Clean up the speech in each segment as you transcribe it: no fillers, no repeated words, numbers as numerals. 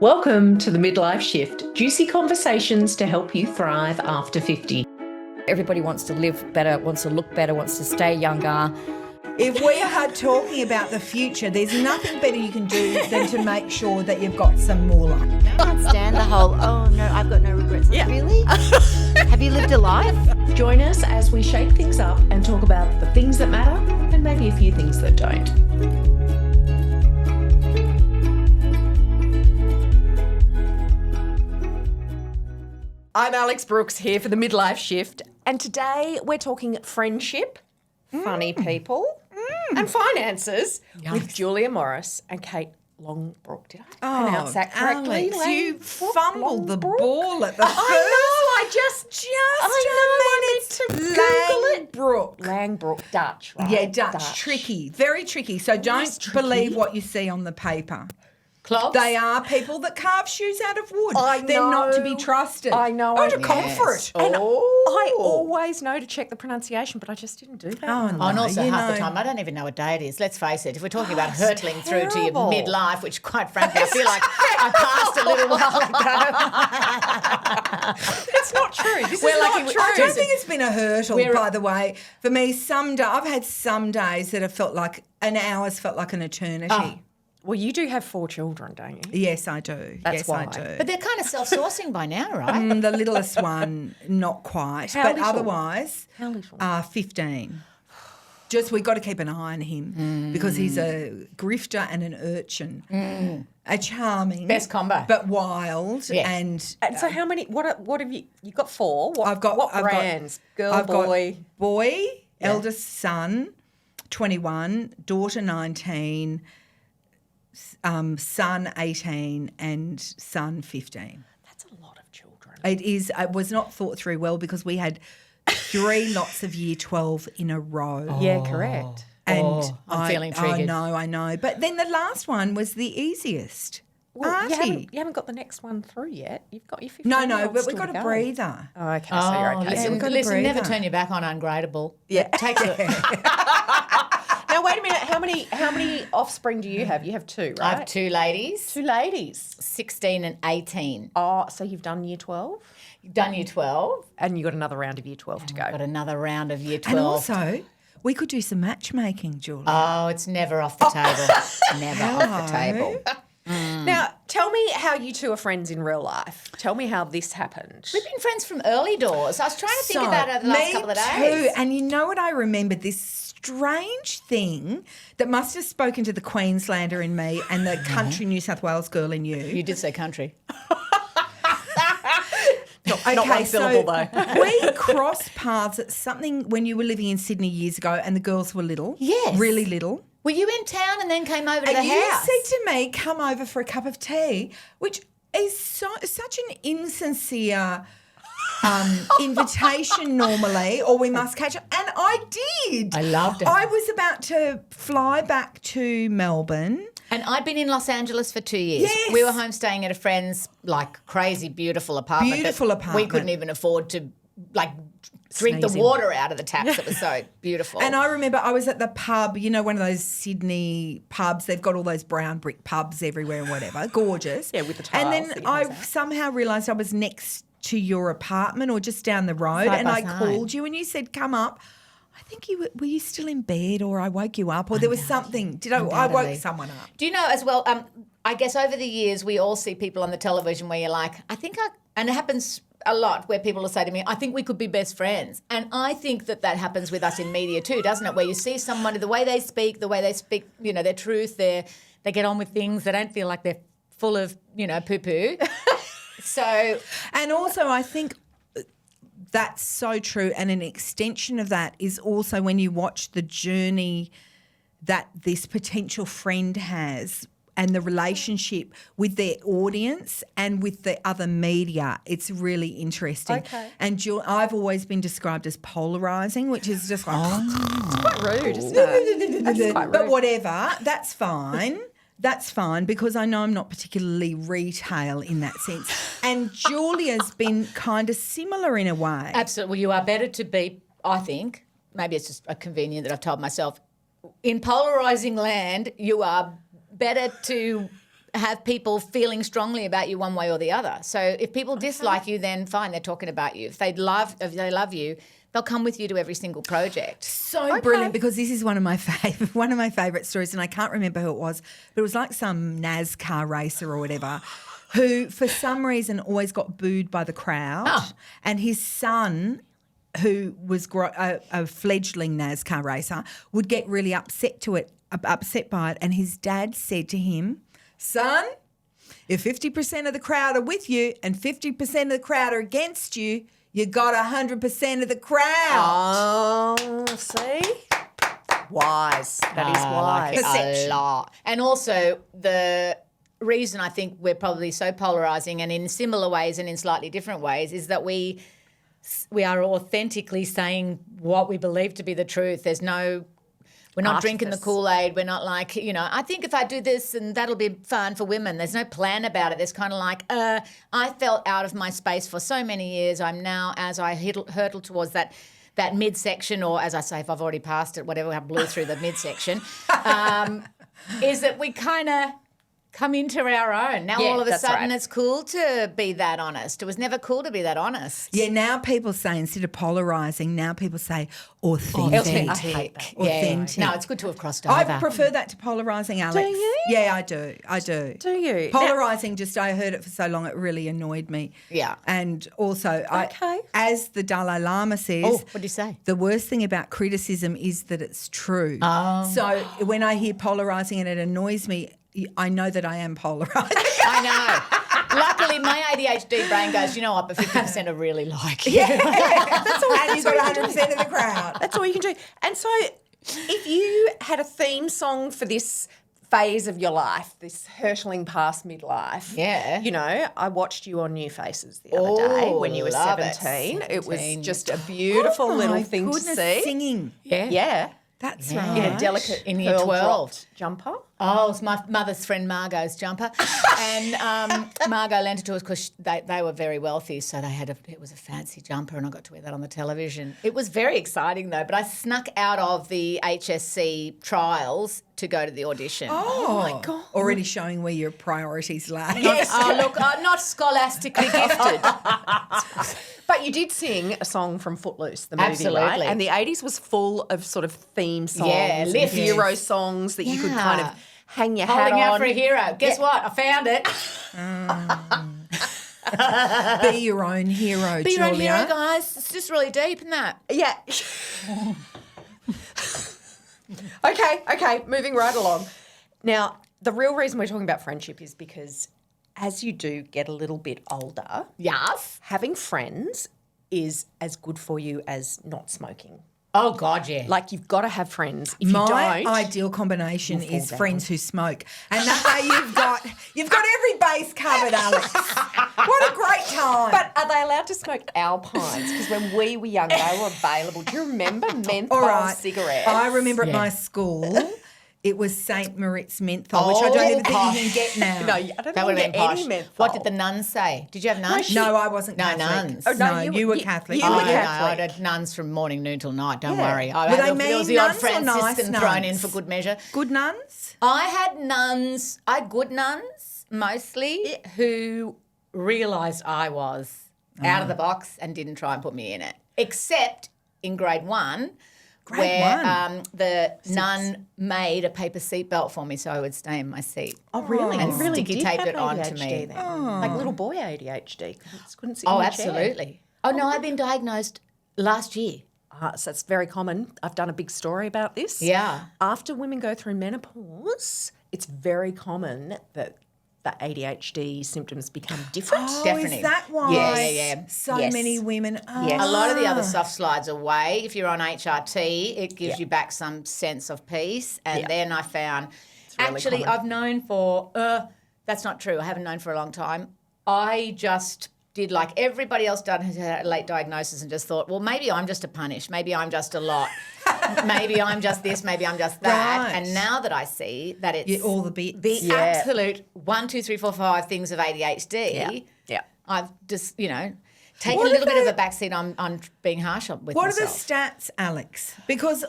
Welcome to the Midlife Shift, juicy conversations to help you thrive after 50. Everybody wants to live better, wants to look better, wants to stay younger. If we are talking about the future, there's nothing better you can do than to make sure that you've got some moolah. I can't stand the whole, oh no, I've got no regrets. Like, really? Have you lived a life? Join us as we shake things up and talk about the things that matter and maybe a few things that don't. I'm Alex Brooks here for the Midlife Shift, and today we're talking friendship, funny people, and finances with Julia Morris and Kate Langbroek. Did I pronounce that correctly? Alex, you fumbled the ball at the first. I meant to Google it. Langbroek. Langbroek, Dutch, right? Yeah, Dutch. Tricky, very tricky. So don't believe what you see on the paper. Clogs? They are people that carve shoes out of wood. I They're not know. to be trusted. I know. Oh, to comfort. And I always know to check the pronunciation, but I just didn't do that. And also half the time, I don't even know what day it is. Let's face it. If we're talking about hurtling through to your midlife, which quite frankly I feel like I passed a little while ago. It's not true. This We're is lucky not we- true. I don't think it's been a hurdle, by the way. For me, I've had some days that have felt like an hour's felt like an eternity. Well, you do have 4 children, don't you? Yes, I do. That's why. I do. But they're kind of self-sourcing by now, right? The littlest one, not quite. How but little? otherwise, How little? 15. Just we've got to keep an eye on him because he's a grifter and an urchin. A charming. Best combo. But wild. Yeah. And So how many? What have you? You got 4. I've got what brands? Girl, I've boy. got boy, eldest son, 21, daughter 19, son 18, and son 15. That's a lot of children. It is. It was not thought through well because we had 3 lots of year 12 in a row. Yeah, correct. And I'm feeling triggered. I know. But then the last one was the easiest. Well, Artie. you haven't got the next one through yet. You've got your 15. No, but we've got a breather. Oh, okay, so you're okay. we've got a listen, never breather. turn your back on ungradable. Yeah. Takes it. Now wait a minute. How many offspring do you have? You have 2, right? I have 2 ladies, 2 ladies. 16 and 18. Oh, so you've done year 12, Done year 12. and you got another round of year 12 to go. Got another round of year 12. And also, we could do some matchmaking, Julie. Oh, it's never off the table. Never off the table. Now, tell me how you 2 are friends in real life. Tell me how this happened. We've been friends from early doors. I was trying to think about it over the last couple of days. Me too. And you know what I remembered? This strange thing that must have spoken to the Queenslander in me and the country New South Wales girl in you. You did say country. Not one syllable though. We crossed paths at something when you were living in Sydney years ago and the girls were little. Yes. Really little. Were you in town and then came over to And the you house? said to me, come over for a cup of tea, which is such an insincere invitation normally, or we must catch up. And I did. I loved it. I was about to fly back to Melbourne. And I'd been in Los Angeles for 2 years. Yes. We were home staying at a friend's crazy beautiful apartment. Beautiful that apartment. We couldn't even afford to drink Sneeze the in. water out of the taps. It was so beautiful. And I remember I was at the pub, one of those Sydney pubs. They've got all those brown brick pubs everywhere and whatever. Gorgeous. Yeah, with the And tiles that then you I pass out. somehow realised I was next to your apartment or just down the road. Side and by I side. called you and you said, come up. I think were you still in bed or I woke you up or there was something. I woke Undoubtedly. someone up. Do you know as well, I guess over the years we all see people on the television where you're like, and it happens a lot where people will say to me, I think we could be best friends. And I think that happens with us in media too, doesn't it? Where you see someone, the way they speak, their truth, they get on with things, they don't feel like they're full of, poo-poo. So, And also I think that's so true. And an extension of that is also when you watch the journey that this potential friend has and the relationship with their audience and with the other media, it's really interesting. Okay. And I've always been described as polarising, which is just like, It's quite rude, isn't it? That's quite but rude. whatever, that's fine. That's fine because I know I'm not particularly retail in that sense. And Julia's been kind of similar in a way. absolutely, well, you are better to be, I think, maybe it's just a convenient that I've told myself, in polarising land, you are better to have people feeling strongly about you one way or the other. So if people dislike you, then fine, they're talking about you. If they love you, they'll come with you to every single project. So brilliant, because this is one of my favourite stories, and I can't remember who it was, but it was like some NASCAR racer or whatever, who for some reason always got booed by the crowd, and his son, who was a fledgling NASCAR racer, would get really upset by it, and his dad said to him, "Son, if 50% of the crowd are with you and 50% of the crowd are against you, you got 100% of the crowd." Oh, see? Wise. That is wise. Like it a lot. And also the reason I think we're probably so polarising, and in similar ways and in slightly different ways, is that we are authentically saying what we believe to be the truth. We're not drinking the Kool-Aid. We're not like, I think if I do this and that'll be fun for women. There's no plan about it. There's kind of like, I felt out of my space for so many years. I'm now, as I hurtle towards that midsection, or as I say, if I've already passed it, whatever, I blew through the midsection, is that we kind of come into our own. Now all of a sudden it's cool to be that honest. It was never cool to be that honest. Yeah, now people say, instead of polarising, now people say authentic. I hate that. Authentic. No, it's good to have crossed over. I prefer that to polarising, Alex. Do you? Yeah, I do. Do you? Polarising, I heard it for so long, it really annoyed me. Yeah. And also, as the Dalai Lama says, what did he say? The worst thing about criticism is that it's true. Oh. So when I hear polarising and it annoys me, I know that I am polarised. I know. Luckily, my ADHD brain goes, you know what, but 50% are really like you. Yeah, that's all. And you've got 100% of the crowd. That's all you can do. And so if you had a theme song for this phase of your life, this hurtling past midlife. Yeah. I watched you on New Faces the other day when you were 17. It was just a beautiful little thing to see. Singing. Yeah. That's right. In a delicate in year 12 dropped jumper. Oh, it's my mother's friend Margot's jumper, and Margot lent it to us because they were very wealthy, so it was a fancy jumper, and I got to wear that on the television. It was very exciting though, but I snuck out of the HSC trials to go to the audition. Oh my God! Already showing where your priorities lie. Yes. Look, I'm not scholastically gifted. But you did sing a song from Footloose, the movie, Absolutely. right? And the 80s was full of sort of theme songs, and lift. hero songs that you could kind of hang your hat Holding on. out for a hero. Guess what? I found it. Be your own hero, Be Julia. your own hero, guys. It's just really deep, isn't that? Yeah. Okay, moving right along. Now, the real reason we're talking about friendship is because as you do get a little bit older, Yes. having friends is as good for you as not smoking. Oh, God, yeah. Like, you've got to have friends. If My you don't, ideal combination fall is down. friends who smoke, and that way you've got every base covered, Alex. What a great time! But are they allowed to smoke Alpines? Because when we were young, they were available. Do you remember menthol all right, cigarettes? I remember at my school. It was St. Moritz menthol, which I don't even think you can get now. No, I don't That think would you have get been any posh. menthol. What did the nuns say? Did you have nuns? No, I wasn't No, Catholic. nuns. Oh, no, no, you you were were- Catholic. you were Oh, no, Catholic. I had nuns from morning, noon till night. Don't Yeah. worry. Were they There was mean the odd nuns or Franciscan nice thrown in nuns? for good measure. Good nuns? I had nuns, good nuns mostly, who realised I was out of the box and didn't try and put me in it. Except in grade 1, Grade where one? the nun made a paper seatbelt for me so I would stay in my seat. Oh, really? And You really sticky did taped have it onto ADHD me. then. Like little boy ADHD. Couldn't sit Oh, in the chair. absolutely. Oh, no, I've been diagnosed last year. So that's very common. I've done a big story about this. Yeah. After women go through menopause, it's very common that the ADHD symptoms become different. Oh, Definitely. is that why Yeah. so Yes. many women are? Yes. A lot of the other stuff slides away. If you're on HRT, it gives you back some sense of peace. And then I found, really actually, common. I've known for, that's not true. I haven't known for a long time. I just did like everybody else done, who's had a late diagnosis, and just thought, well, maybe I'm just a punish. Maybe I'm just a lot. Maybe I'm just this. Maybe I'm just that. Right. And now that I see that it's Yeah, all the bits. the Yeah. absolute 1, 2, 3, 4, 5 things of ADHD, Yeah. I've just, taken What a little are bit of the- a backseat on being harsh with What myself. are the stats, Alex? Because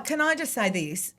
can I just say this?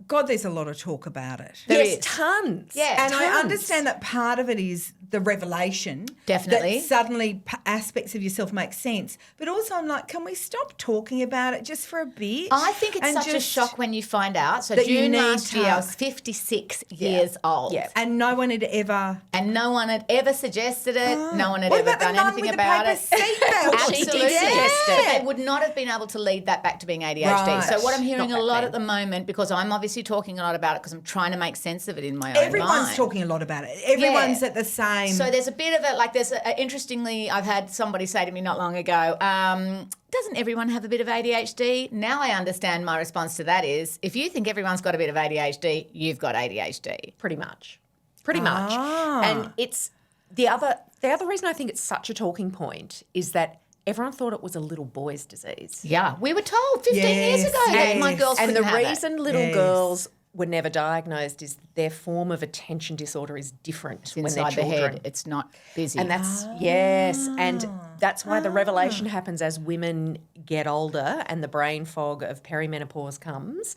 God, there's a lot of talk about it. There yes, is. tons. Yeah. And I tons. understand that part of it is the revelation. Definitely. That suddenly aspects of yourself make sense. But also I'm like, can we stop talking about it just for a bit? I think it's And such a just- shock when you find out. So that you June need last year, I to- was 56 years old. Yeah. And no one had ever... And no one had ever suggested it. No one had What ever about the done nun anything with the about paper it. seatbelt? She Absolutely. did suggest it. But they would not have been able to lead that back to being ADHD. Right. So what I'm hearing Not a back lot then. at the moment, because I'm obviously talking a lot about it because I'm trying to make sense of it in my own Everyone's mind. talking a lot about it. Everyone's Yeah. at the same... So there's a bit of it, like interestingly, I've had somebody say to me not long ago, doesn't everyone have a bit of ADHD? Now I understand my response to that is, if you think everyone's got a bit of ADHD, you've got ADHD. Pretty much. And it's the other reason I think it's such a talking point is that everyone thought it was a little boy's disease. Yeah, we were told 15 years Yes, ago that my yes. girls And the couldn't have it. reason little Yes. girls were never diagnosed is their form of attention disorder is different when they're Inside the children. head, it's not busy. And that's yes, and that's why the revelation happens as women get older and the brain fog of perimenopause comes.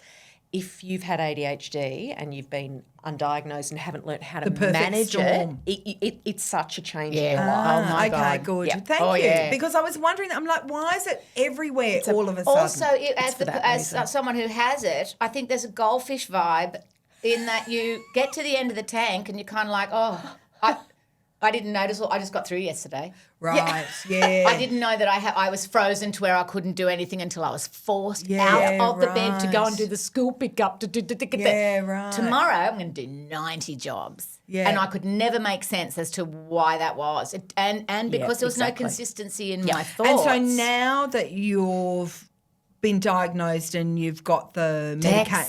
If you've had ADHD and you've been undiagnosed and haven't learnt how to perfect manage storm. it's such a change in Yeah. your life. Oh, my okay, God. good. Yeah. Thank Oh, you. yeah. Because I was wondering, I'm like, why is it everywhere all of a sudden? Also, for that as reason. someone who has it, I think there's a goldfish vibe in that you get to the end of the tank and you're kind of like, oh, I didn't notice. I just got through yesterday. Right, yeah. I didn't know that I was frozen to where I couldn't do anything until I was forced Yeah, out of the bed to go right. and do the school pickup. Yeah, right. Tomorrow I'm going to do 90 jobs. Yeah. And I could never make sense as to why that was. And because there was exactly. no consistency in my thoughts. And so now that you've been diagnosed and you've got the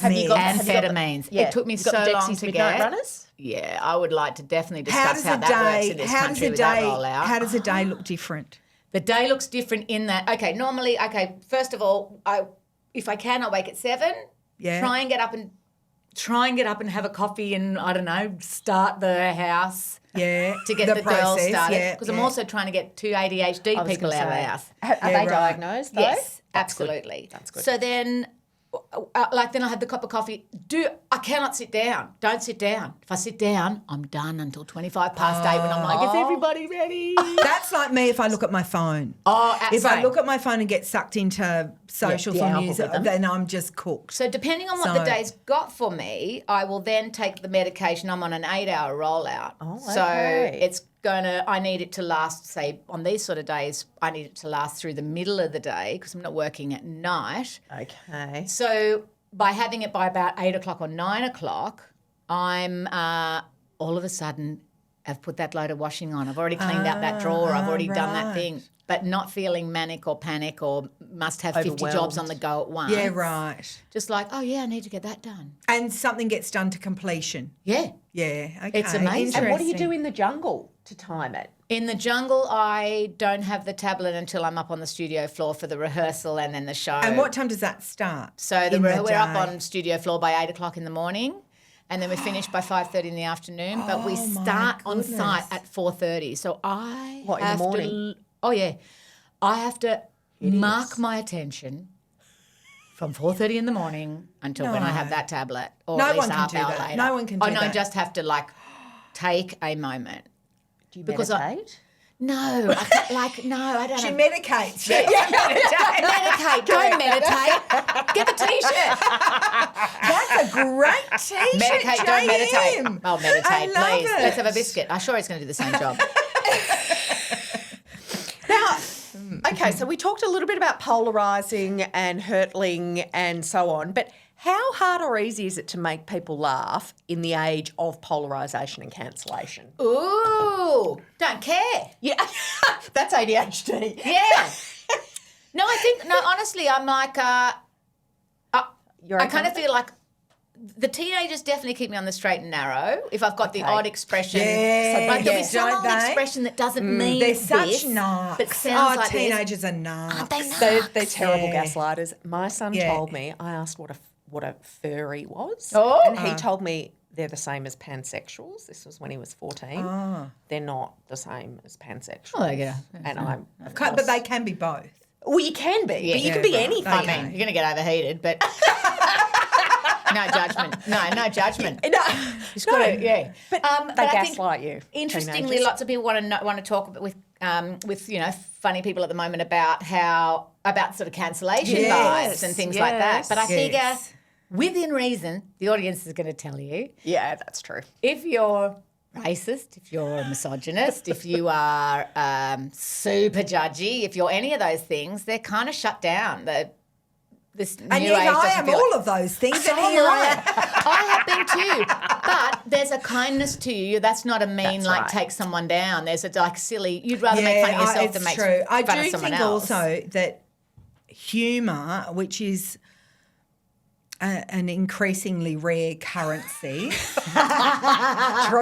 Have you got meds, amphetamines? It took me You've so got long Dexy's to Midnight get. Runners? Yeah, I would like to definitely how discuss does how a that works day? in this How does country a with that day? rollout. How does a day look different? The day looks different in that, normally, first of all, if I can, I wake at 7. Yeah. Try and get up and have a coffee and, I don't know, start the house. Yeah, To get the girls process, started. yeah, Because I'm yeah. also trying to get 2 ADHD I was people gonna out of the say, house. Are Yeah, they right. diagnosed though? Yes, That's good. absolutely. That's good. So then, then I have the cup of coffee. I cannot sit down. Don't sit down. If I sit down, I'm done until 25 past 8 when I'm like, is everybody ready? That's like me if I look at my phone. Oh, If I same. look at my phone and get sucked into socials the or music, algorithm. then I'm just cooked. So depending on what the day's got for me, I will then take the medication. I'm on an 8-hour rollout. Oh, So okay. I need it to last, say, on these sort of days, I need it to last through the middle of the day because I'm not working at night. Okay. So by having it by about 8 o'clock or 9 o'clock, I'm all of a sudden I've put that load of washing on. I've already cleaned out that drawer. I've already done that thing. But not feeling manic or panic or must have 50 jobs on the go at once. Yeah, right. Just like, oh, yeah, I need to get that done. And something gets done to completion. Yeah. Yeah, okay. It's amazing. And what do you do Interesting. in the jungle to time it? In the jungle, I don't have the tablet until I'm up on the studio floor for the rehearsal and then the show. And what time does that start? So in we're the up day? on studio floor by 8 o'clock in the morning, and then we finish by 5:30 in the afternoon. But we Oh, my start on goodness. site at 4:30. So I What, in the have morning? I have to mark my attention from 4:30 in the morning until when I have No. that tablet, or No at least one a can half do hour that. later. No one can Oh do no, that. just have to take a moment. Do you Because meditate? No, I don't. She have- medicates. Medicate, don't meditate. Get the t-shirt. That's a great t-shirt, Medicate, don't meditate. JM. Oh, meditate, I love please. it. Let's have a biscuit. I'm sure it's going to do the same job. Now, okay, so we talked a little bit about polarising and hurtling and so on, but how hard or easy is it to make people laugh in the age of polarisation and cancellation? Ooh, don't care. Yeah, that's ADHD. Yeah. No, honestly, I'm like, You're I kind of okay? feel like the teenagers definitely keep me on the straight and narrow if I've got the odd expression. Yeah, like there'll be some don't old they? expression that doesn't mean They're this, such narcs. but sounds like this. teenagers are narcs. Aren't they They're narcs? terrible Yeah. gaslighters. My son Yeah. told me, I asked what a furry was, Oh. and he told me they're the same as pansexuals. This was when he was 14. They're not the same as pansexuals. Oh, yeah. And I'm, of But course- they can be both. well, you can be, but you Yeah, can be right. anything. I mean, you're going to get overheated, but... No, no judgment. No judgment. No, It's got to, yeah. But But they I think gaslight you. Interestingly, teenagers. lots of people want to talk with funny people at the moment about sort of cancellation Yes, vibes and things like that. But I figure Yes. within reason, the audience is going to tell you Yeah, that's true. if you're racist, if you're a misogynist, if you are super judgy, if you're any of those things, they're kind of shut down. This And new yet age I doesn't am feel all of those things. So and am here I I. am. I have been too. But there's a kindness to you. That's not a mean, That's like, right. take someone down. There's a, like, silly, you'd rather make fun of yourself it's than make true. I fun do of someone think else. also that humour, which is an increasingly rare currency,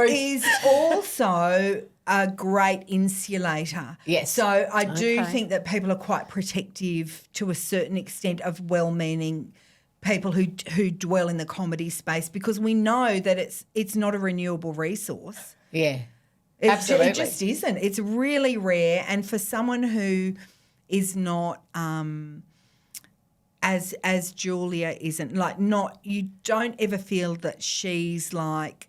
is also a great insulator. Yes. So I do think that people are quite protective to a certain extent of well-meaning people who dwell in the comedy space, because we know that it's not a renewable resource. Yeah. It Absolutely. It just isn't. It's really rare. And for someone who is not, as Julia isn't, like, not, you don't ever feel that she's like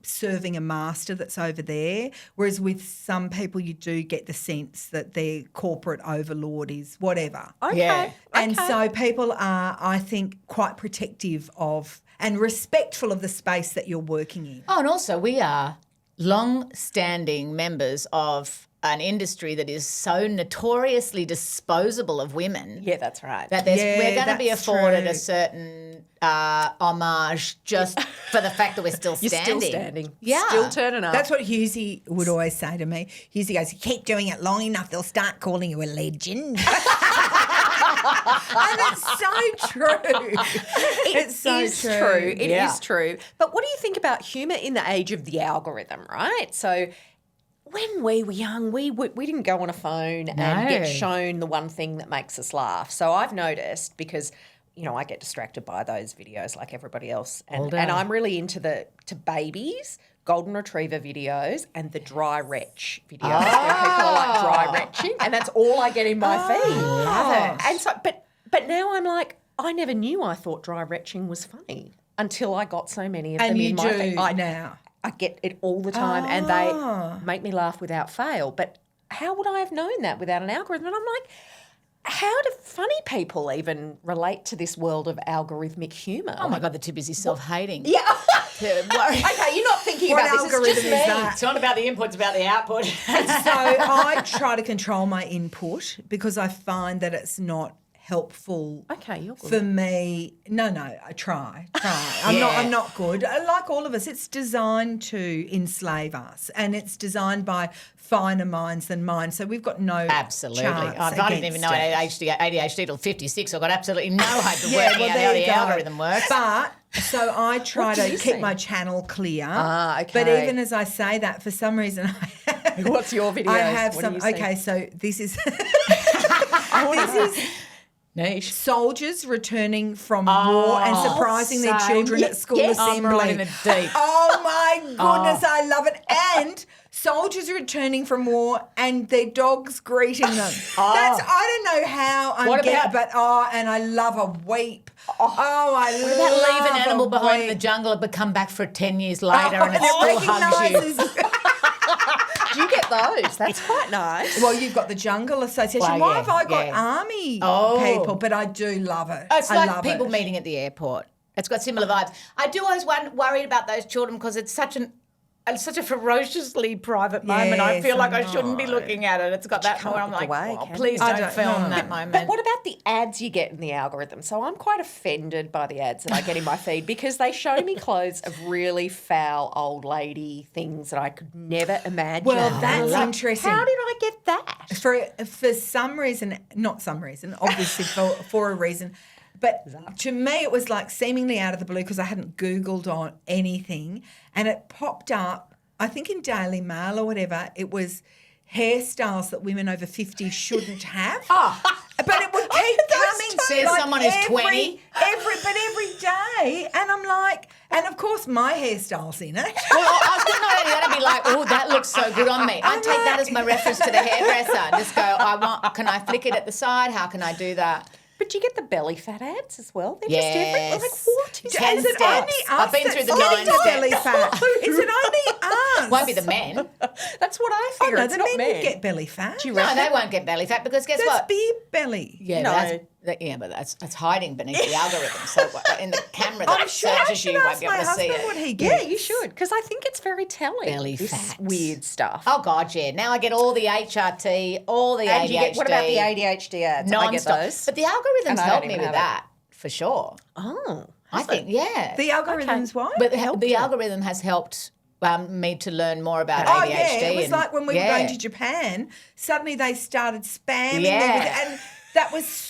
serving a master that's over there. Whereas with some people, you do get the sense that their corporate overlord is whatever. Okay. Yeah. And so people are, I think, quite protective of and respectful of the space that you're working in. Oh, and also we are long-standing members of an industry that is so notoriously disposable of women. Yeah, that's right. That Yeah, we're going to be that's afforded true. a certain homage just for the fact that we're still You're standing. still standing. Yeah. Still turning up. That's what Husey would always say to me. Husey goes, you keep doing it long enough, they'll start calling you a legend. And it's so true. It's so is true. It is Yeah. true. But what do you think about humour in the age of the algorithm, right? So when we were young, we didn't go on a phone and get shown the one thing that makes us laugh. So I've noticed, because I get distracted by those videos like everybody else, and I'm really into to babies, golden retriever videos, and the dry retch videos where people are like dry retching, and that's all I get in my feed. Love it. And so, but now I'm like, I never knew. I thought dry retching was funny until I got so many of them And you in my do feed. now. I get it all the time, and they make me laugh without fail. But how would I have known that without an algorithm? And I'm like, how do funny people even relate to this world of algorithmic humour? Oh, my God, they're too busy self-hating. Yeah. To worry. Okay, you're not thinking What about this. It's algorithm just is me. that? It's not about the input, it's about the output. So I try to control my input because I find that it's not helpful. Okay, you're good. For me, no, I try. I'm not good. Like all of us, it's designed to enslave us, and it's designed by finer minds than mine. So we've got no Absolutely. chance I didn't even know I against had ADHD till 56. I've got absolutely no hope of Yeah, working well, out there how you the go. algorithm works. But so I try What do to you keep see? my channel clear. Okay. But even as I say that, for some reason, What's your videos? I have What do some. you see? Okay, so this is Niche. soldiers returning from war and surprising their same. children at school Yes. I'm assembly. right in the deep. Oh my goodness, I love it. And soldiers returning from war and their dogs greeting them. That's, I don't know how I'm What getting, about- but and I love a weep. I What about love leave an animal a behind in weep. the jungle but come back for 10 years later and it and it still hugs you? recognises. Do you get those? That's quite nice. Well, you've got the Jungle Association. Well, Why yeah, have I got yeah. army Oh. people? But I do love it. It's I like love people it. meeting at the airport. It's got similar vibes. I do always worry about those children because it's such a ferociously private moment. I Yes, feel like I I shouldn't be know. looking at it. It's got that can't moment. I'm look like, away, oh, can please you? I don't don't film know. that moment. But what about the ads you get in the algorithm? So I'm quite offended by the ads that I get in my feed because they show me clothes of really foul old lady things that I could never imagine. Well, that's interesting. How did I get that? For some reason, not some reason, obviously for a reason, but to me it was like seemingly out of the blue because I hadn't Googled on anything, and it popped up, I think in Daily Mail or whatever, it was hairstyles that women over 50 shouldn't have. But it would keep coming. Says someone who's 20. Every day. And I'm like, and of course my hairstyle's in it. Well, I was going to know that'd be like, oh, that looks so good on me. I take that as my reference to the hairdresser. Just go, can I flick it at the side? How can I do that? But But you get the belly fat ads as well. They're Yes. just different. We're like, what is 10 Is it steps. only us I've been through the that's 9 got steps. belly fat? Is it only us? Won't be the men. That's what I Oh, figure. no, it's the not men would get belly fat. Do you No, reckon? they won't get belly fat because guess That's what? beer belly. Yeah, No. but that's hiding beneath the algorithm. So in the camera that I'm sure I searches should you won't ask be my able to see husband it. what he Yeah, gets. you should, because I think it's very telling. Belly this fat. weird stuff. Oh God, yeah. Now I get all the HRT, all the and ADHD. you get, what about the ADHD ads? I get Non-stop. those. But the algorithms And I help don't me even with have that for sure. Oh. I think, yeah. The algorithms what? But the algorithm has helped me to learn more about Oh ADHD. yeah, it was and- like when we were yeah. going to Japan. Suddenly they started spamming Yeah. and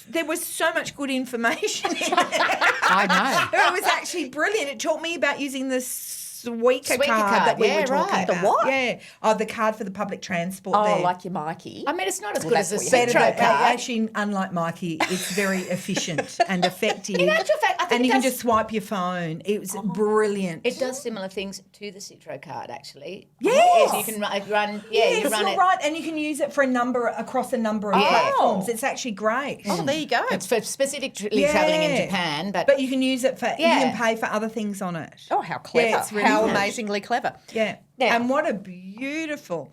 there was so much good information in there. I know. It was actually brilliant. It taught me about using the Sweaker Sweaker card card, that we yeah, were talking right. about. The what? Yeah. Oh, the card for the public transport. Oh, there. like your Mikey. I mean, it's not as Well, good as a that's what you Better Citro than, card. actually, unlike Mikey, it's very efficient and effective. In actual fact, I think and it you can does- just swipe your phone. It was brilliant. It does similar things to the Citro card, actually. Yes. You can run. Yes, you run you're it. right, and you can use it for a number across a number of platforms. It's actually great. Oh, there you go. It's for specifically traveling in Yeah. Japan, but But you can use it for, you Yeah. can pay for other things on it. Oh, how clever. Yeah, it's really how good. amazingly clever. Yeah. Now- And what a beautiful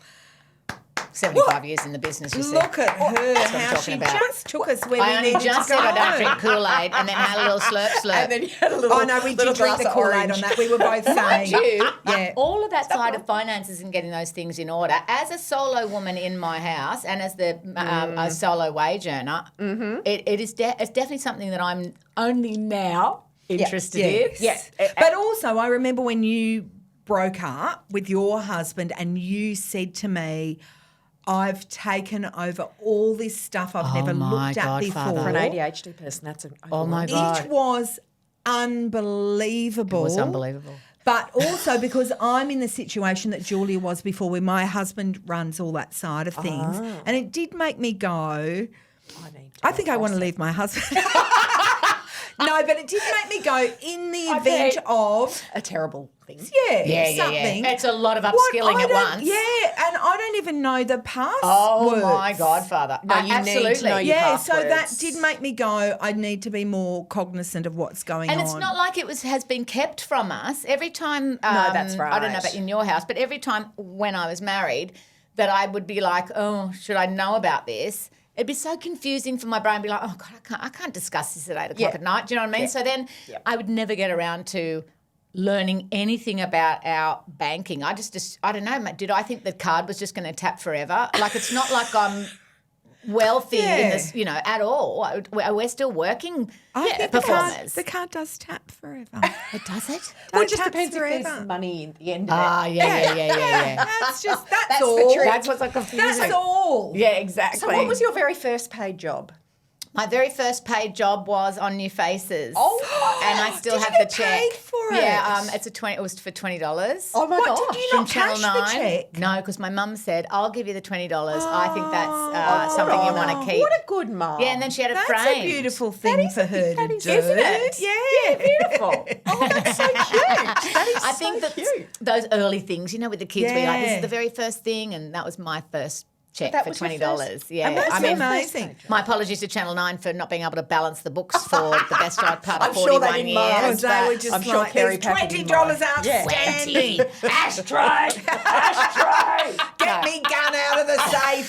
75 years in the business, you see. look at her, That's what I'm how talking she about. just took us where I we only needed just to said go. I don't drink Kool-Aid and then had a little slurp. And then you had a little. Oh no, we little did drink glass the of Kool-Aid orange. on that. We were both saying. you, Yeah. all of that side of finances and getting those things in order. As a solo woman in my house and as the a solo wage earner, it's definitely something that I'm only now interested in. Yes. But also, I remember when you broke up with your husband and you said to me, I've taken over all this stuff I've never my looked at Godfather. before. For an ADHD person, that's a. Oh my God. It was unbelievable. It was unbelievable. But also because I'm in the situation that Julia was before, where my husband runs all that side of things. And it did make me go, I think I want to leave my husband. No, but it did make me go in the event of a terrible thing. something. It's a lot of What upskilling I at don't- once. Yeah, and I don't even know the passwords. Oh my Godfather. No, you Absolutely. need to know your Yeah, so that passwords. did make me go, I need to be more cognizant of what's going on. And it's not like it has been kept from us. Every time, that's I don't know right. about in your house, but every time when I was married, that I would be like, oh, should I know about this? It'd be so confusing for my brain. Be like, oh God, I can't discuss this at 8 o'clock at night. Do you know what I mean? So then I would never get around to learning anything about our banking. I don't know. Did I think the card was just going to tap forever? Like it's not like I'm wealthy in this, at all. We're still working I think performers. the card does tap forever. It does it? Well, It it just taps depends if forever. there's money at the end of it. Ah, yeah. That's all. the trick. That's what's so confusing. That's all. Yeah, exactly. So, what was your very first paid job? My very first paid job was on New Faces. Oh, and I still Did you have the get check. paid for it? Yeah, it was for $20. Oh my What, gosh! did you From not Channel cash 9. the check? No, because my mum said, I'll give you the $20. I think that's something you want to keep. What a good mum. Yeah, and then she had it That's framed. a beautiful thing for her to do. isn't it? Yeah. beautiful. Oh, that's so cute. That is I think so that cute. those early things, with the kids, we're like, this Yeah. is the very first thing, and that was my first check That for was your $20. first- Yeah, And what's I your mean, first amazing. paid job? my apologies to Channel 9 for not being able to balance the books for the best part of I'm 41 sure they didn't mind. years. They but- were just I'm sure like, Kerry there's Packer didn't $20 mind. Yeah. outstanding. Ashtray! Get me gun out of the safe.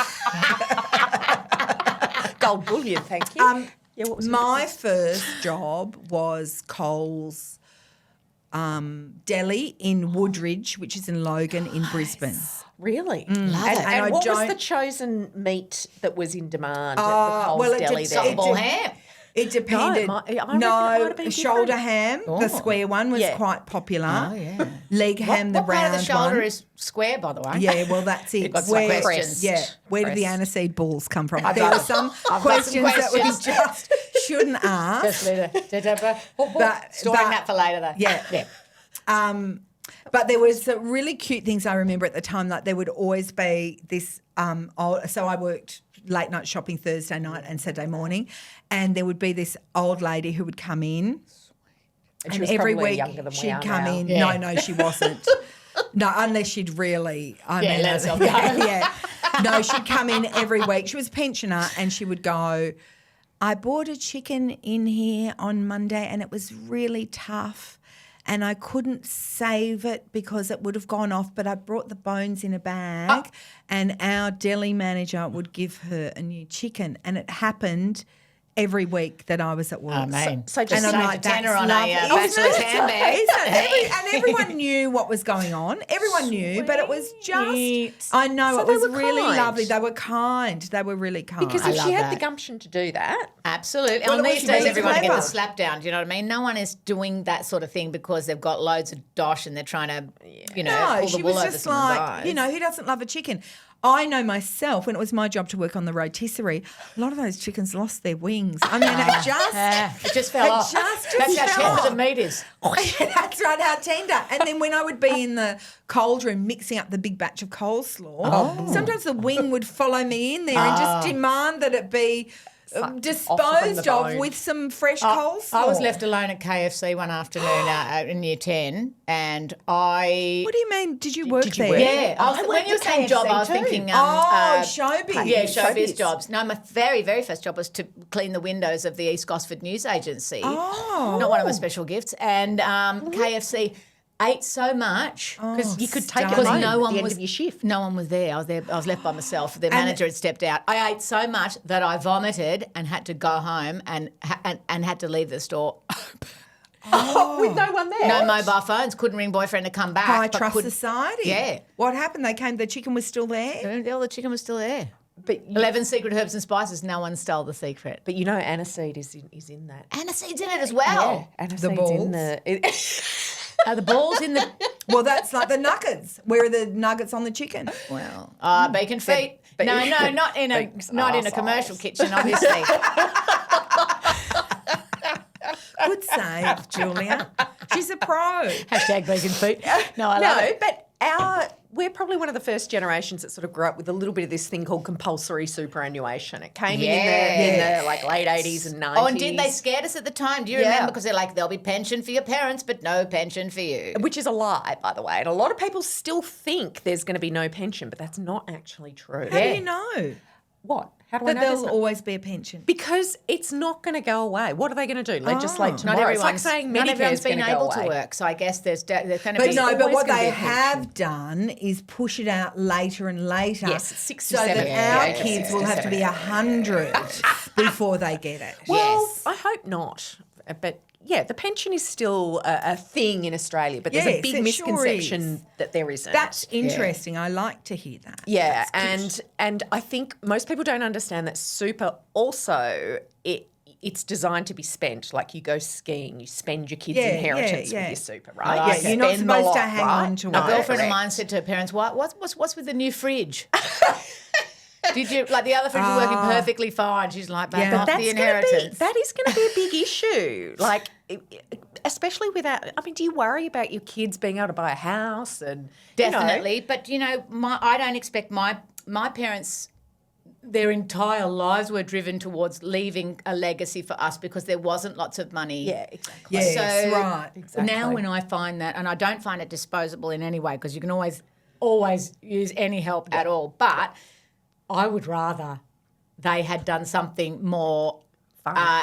Gold bullion, thank you. Yeah, what was My first job was Coles Deli in Woodridge, which is in Logan in Brisbane. Really? Love and, it. and And I what was don't- the chosen meat that was in demand at the Coles well, it Deli did- there? it Ball did- ham. It depended. I reckon it might have been shoulder different. ham, the square one was Yeah. quite popular. Oh, yeah. Leg ham, the What round part of the shoulder one. is square, by the way? Yeah, well, that's it. got some questions. Yeah, where did the Crest. aniseed balls come from? I've There got- were some I've got some questions that we questions. just shouldn't ask. Just But- storing but- that for later, though. Yeah. But there was some really cute things I remember at the time. Like there would always be this. So I worked late night shopping Thursday night and Saturday morning, and there would be this old lady who would come in. And she was probably younger than we she'd are come now. in. Yeah. No, she wasn't. No, unless she'd really. let herself go. Yeah. No, she'd come in every week. She was a pensioner, and she would go, I bought a chicken in here on Monday and it was really tough and I couldn't save it because it would have gone off, but I brought the bones in a bag and our deli manager would give her a new chicken, and it happened every week that I was at work. Oh, man. So just And I'm save like, a tenner that's on a lovely. bachelor's handbag. And everyone knew what was going on. Everyone knew, but it was just, I know, So it they was were really kind. lovely. They were kind. They were really kind. Because I if she love had that. the gumption to do that, Absolutely. Well, And it these was days, really everyone clever. gets a slap down. Do you know what I mean? No one is doing that sort of thing because they've got loads of dosh and they're trying to, pull the she wool was over just someone's like, eyes. who doesn't love a chicken? I know myself, when it was my job to work on the rotisserie, a lot of those chickens lost their wings. I mean, It just fell off. That's how fell tender off. the meat is. That's right, how tender. And then when I would be in the cold room mixing up the big batch of coleslaw, sometimes the wing would follow me in there and just demand that it be disposed of with some fresh coleslaw. I was left alone at KFC one afternoon in year 10 and I... What do you mean? Did you work there? Yeah, I when went you were to saying job, I was KFC too. thinking... showbiz. Yeah, showbiz Showbiz. jobs. No, my very, very first job was to clean the windows of the East Gosford News Agency. Oh. Not one of my special gifts. And KFC ate so much because you could take it because home no at one the end was of your shift. No one was there. I was left by myself. The manager had stepped out. I ate so much that I vomited and had to go home and had to leave the store. With no one there. No mobile phones. Couldn't ring boyfriend to come back. High but Trust couldn't- Society. Yeah. What happened? They came, the chicken was still there? All the chicken was still there. But 11 secret herbs and spices. No one stole the secret. But aniseed is in that. Aniseed's in it as well. Aniseed's balls? in the. Are the balls in the... Well, that's like the nuggets. Where are the nuggets on the chicken? Well, bacon feet. But- No, not in a Beaks commercial kitchen, obviously. Good save, Julia. She's a pro. Hashtag bacon feet. No, I love it. but we're probably one of the first generations that sort of grew up with a little bit of this thing called compulsory superannuation. It came in the like late 80s and 90s. Oh, and did they scared us at the time? Do you Yeah. remember? Because they're like, there'll be pension for your parents, but no pension for you. Which is a lie, by the way. And a lot of people still think there's going to be no pension, but that's not actually true. How do you know What? How do I that know there'll there's not? always be a pension? Because it's not going to go away. What are they going to do? Legislate Not tomorrow? It's like everyone's, saying not Medicare's everyone's going been to go able away. to work, so I guess there's going to But be... no, but always what gonna they be a pension. have done is push it out later and later. Yes, 60, so that 70, our yeah, kids will 60, have to be 100 before they get it. Well, Yes. I hope not. But yeah, the pension is still a thing in Australia, but there's a Yes, big it misconception sure is. that there isn't. That's interesting. I like to hear that. yeah, and I think most people don't understand that super also it's designed to be spent. Like you go skiing, you spend your kids' Yeah, inheritance yeah. with your super, right? like Yeah, You you're not spend a supposed to lot, hang right? on to A it. girlfriend of correct. mine said to her parents, what's with the new fridge? Did you, like the other fridge was working perfectly fine. She's like, back Yeah. off That's the gonna inheritance. that is going to be a big issue. Like, especially without, I mean, do you worry about your kids being able to buy a house? And you know, Definitely. But, I don't expect my parents, their entire lives were driven towards leaving a legacy for us because there wasn't lots of money. yeah, exactly. Yes, So right. now when I find that, and I don't find it disposable in any way because you can always use any help at all, but I would rather they had done something more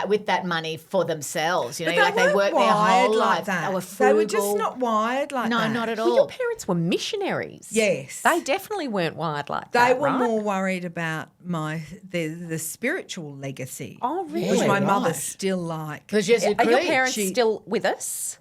with that money for themselves. You know, But like they weren't worked their wired whole like life. that. They were They frugal. were just not wired like No, that. not at Well, your all. parents were missionaries. Yes. They definitely weren't wired like They that, were right? more worried about the spiritual legacy. Oh, really? Which my mother Right. still like. Because Jesuit Are your priest. parents She- still with us?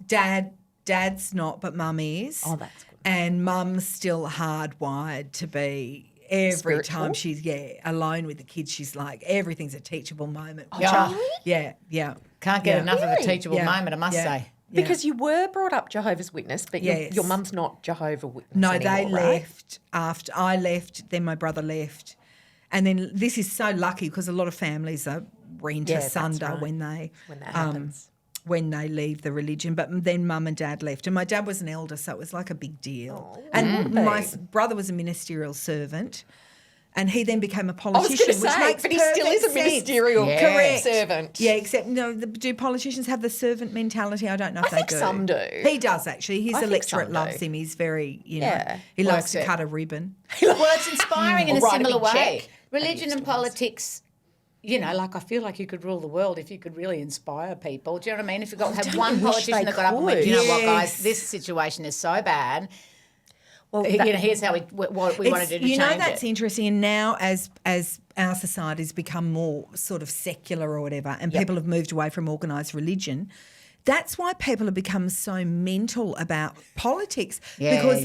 Dad's not, but mum is. Oh, that's good. And mum's still hardwired to be every Spiritual? time she's alone with the kids. She's like everything's a teachable moment. Yeah. Yeah. Can't get Yeah. enough of a teachable Yeah. moment, I must Yeah. say. Yeah. Because you were brought up Jehovah's Witness, but Yes. your mum's not Jehovah's Witness No, anymore, they right? left after I left. Then my brother left, and then this is so lucky because a lot of families are rent Yeah, that's asunder right. when they When that happens. when they leave the religion. But then mum and dad left, and my dad was an elder, so it was like a big deal. And my brother was a ministerial servant. And he then became a I was politician, going to which say, makes but he still is a perfect sense. ministerial Correct. servant. Yeah, except do politicians have the servant mentality? I don't know if I think they do. some do. He does actually. His I think electorate some loves do. him. He's very, Yeah. he loves Works to it. cut a ribbon. Well, it's inspiring in a Or write a similar big way. check. Religion and politics like I feel like you could rule the world if you could really inspire people. Do you know what I mean? If you had one wish politician they that got up and went, could. you know what, guys, Yes. this situation is so bad. Well, Here's how what we want to do to change that's it. interesting. And now as our society's become more sort of secular or whatever, and people have moved away from organised religion, that's why people have become so mental about politics, because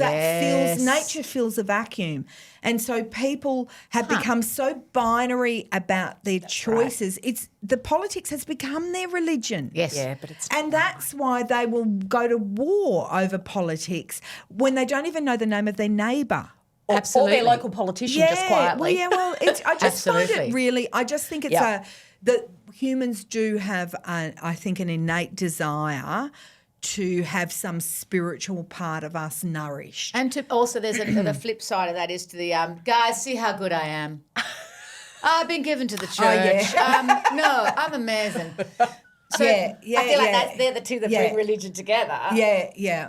nature fills a vacuum. And so people have become so binary about their choices. It's the politics has become their religion. Yes. Yeah, but it's And that's why they will go to war over politics when they don't even know the name of their neighbour. or Absolutely. their local politician just quietly. I just find Absolutely. it really, I just think it's that humans do have, I think, an innate desire to have some spiritual part of us nourished. And to also, there's the flip side of that is to the guys, see how good I am. I've been given to the church. No, I'm amazing. So I feel like they're the two that bring religion together.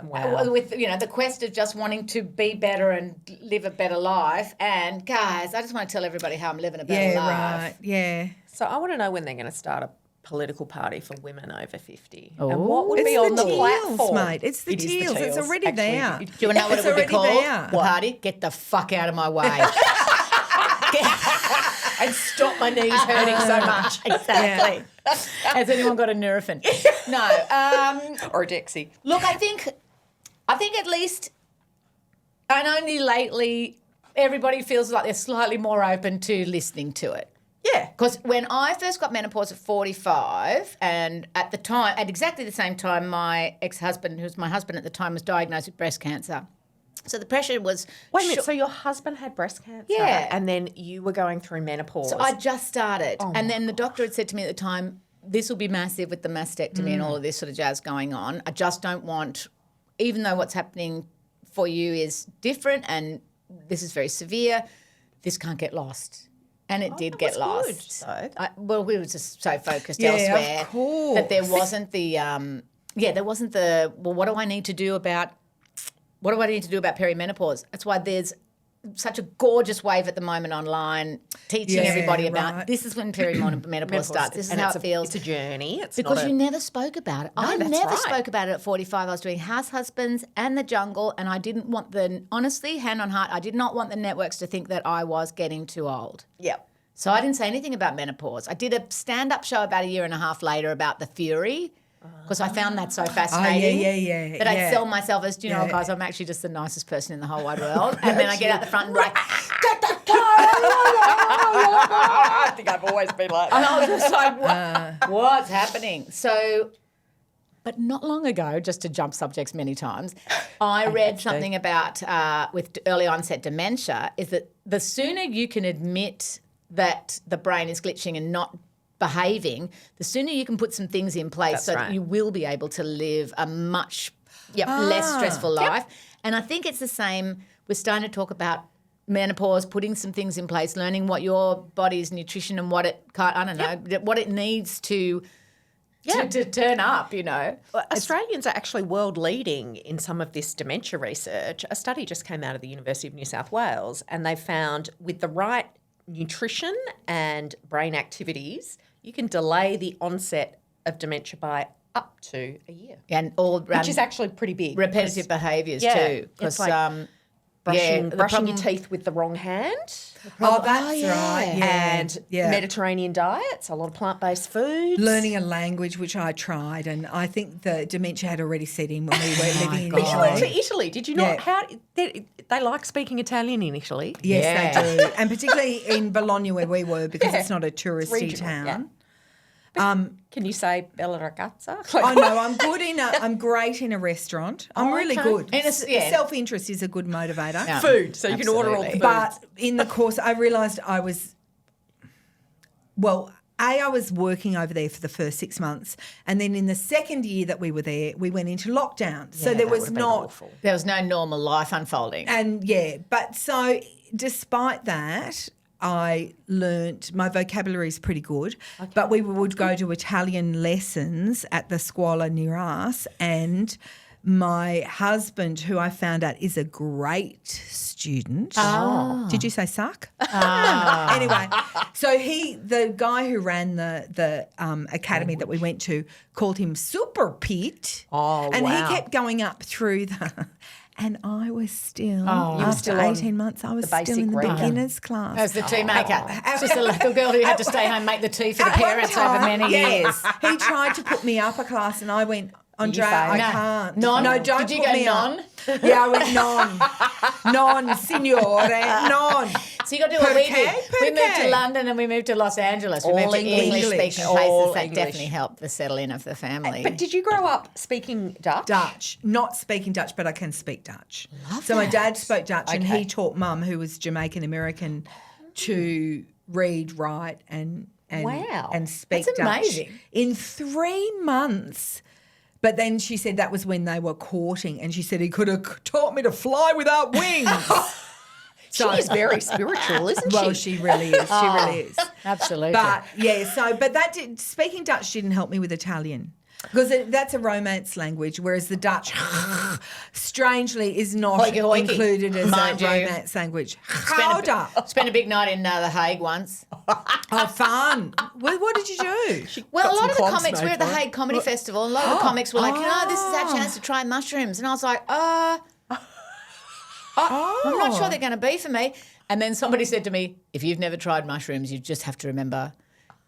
Wow. With the quest of just wanting to be better and live a better life. And guys, I just want to tell everybody how I'm living a better life. Right. Yeah. So I want to know when they're going to start a political party for women over 50. And what would be on the platform? Mate. It's the It is teals. It's teals, already actually. there. Do you know what It's it would be already called? there. The party? Get the fuck out of my way. And stop my knees hurting so much. Exactly. Has anyone got a Nurofen? No. Or a Dexy. Look, I think at least, and only lately, everybody feels like they're slightly more open to listening to it. Yeah. Because when I first got menopause at 45, and at the time, at exactly the same time, my ex-husband, who was my husband at the time, was diagnosed with breast cancer. So the pressure was... Wait a minute, so your husband had breast cancer? Yeah. And then you were going through menopause. So I just started. And then the doctor had said to me at the time, this will be massive with the mastectomy and all of this sort of jazz going on. I just don't want, even though what's happening for you is different and this is very severe, this can't get lost. And it did get lost. Good, though. Well, we were just so focused Yeah, elsewhere of course. that there wasn't the, well, what do I need to do about perimenopause? That's why there's such a gorgeous wave at the moment online teaching everybody about this is when perimenopause starts. This is And how it's it feels. It's a journey. It's Because not you never spoke about it. I that's never right. spoke about it at 45. I was doing House Husbands and The Jungle, and I didn't want honestly, hand on heart, I did not want the networks to think that I was getting too old. Yep. So I didn't say anything about menopause. I did a stand-up show about a year and a half later about the Fury, because I found that so fascinating. yeah. That I'd sell myself as, do you know, guys, I'm actually just the nicest person in the whole wide world. And then I get out the front and like, get the I think I've always been like and I was just like, what's happening? So, but not long ago, just to jump subjects many times, I read something about with early onset dementia is that the sooner you can admit that the brain is glitching and not behaving, the sooner you can put some things in place that you will be able to live a much less stressful life. And I think it's the same. We're starting to talk about menopause, putting some things in place, learning what your body's nutrition and what it what it needs to turn up, you know. Australians are actually world leading in some of this dementia research. A study just came out of the University of New South Wales, and they found with the right nutrition and brain activities, you can delay the onset of dementia by up to a year. And all Which is actually pretty big. repetitive behaviours Yeah, too. it's Because like brushing your teeth with the wrong hand. Oh, that's right. Yeah. And Mediterranean diets, a lot of plant-based foods. Learning a language, which I tried, and I think the dementia had already set in when we were living in You went to Italy. Italy, did you not? Yeah. How they like speaking Italian in Italy? Yes, they do. And particularly in Bologna where we were, because it's not a touristy regional, town. Can you say bella ragazza? I know, I'm great in a restaurant. I'm really okay. good. In a- yeah. Self-interest is a good motivator. Yeah. Food, so you can order all the Absolutely. foods. But in the course, I realised I was working over there for the first 6 months. And then in the second year that we were there, we went into lockdown. So there that was would've been not... awful. there was no normal life unfolding. And but so despite that, I learnt my vocabulary is pretty good, but we would go to Italian lessons at the scuola near us, and my husband, who I found out is a great student. Did you say suck? Anyway, so the guy who ran the academy that we went to called him Super Pete. Oh, and wow. he kept going up through the. And I was still, were after still on 18 months, I was the still basic in the reader. beginner's class. As the tea maker. Just a little girl who had to stay home and make the tea for the parents over many years. He tried to put me upper class, and I went, Andrea, I failed. can't. Non? No, don't Did you put go me non? up. Yeah, I went non, signore, non. So you got to do what we did. Perché? We moved to Perché? London and we moved to Los Angeles. We All moved to English. English-speaking All places. That English. definitely helped the settle in of the family. But did you grow up speaking Dutch? Dutch, not speaking Dutch, but I can speak Dutch. So my dad spoke Dutch, and he taught Mum, who was Jamaican American, to read, write, and Wow. and speak That's Dutch amazing. in 3 months. But then she said that was when they were courting, and she said he could have taught me to fly without wings. She is very spiritual, isn't Well, she? she really is. She really is. Absolutely. But yeah, but speaking Dutch didn't help me with Italian. Because that's a romance language, whereas the Dutch, strangely, is not Hoikey, hoikey. included as Mind a you. romance language. Spent a big night in The Hague once. Oh, fun. What did you do? Well, Got a lot some of the clogs comics, we were at the made for it. Hague Comedy Festival, and a lot of the comics were like, this is our chance to try mushrooms. And I was like, I'm not sure they're going to be for me. And then somebody said to me, if you've never tried mushrooms, you just have to remember,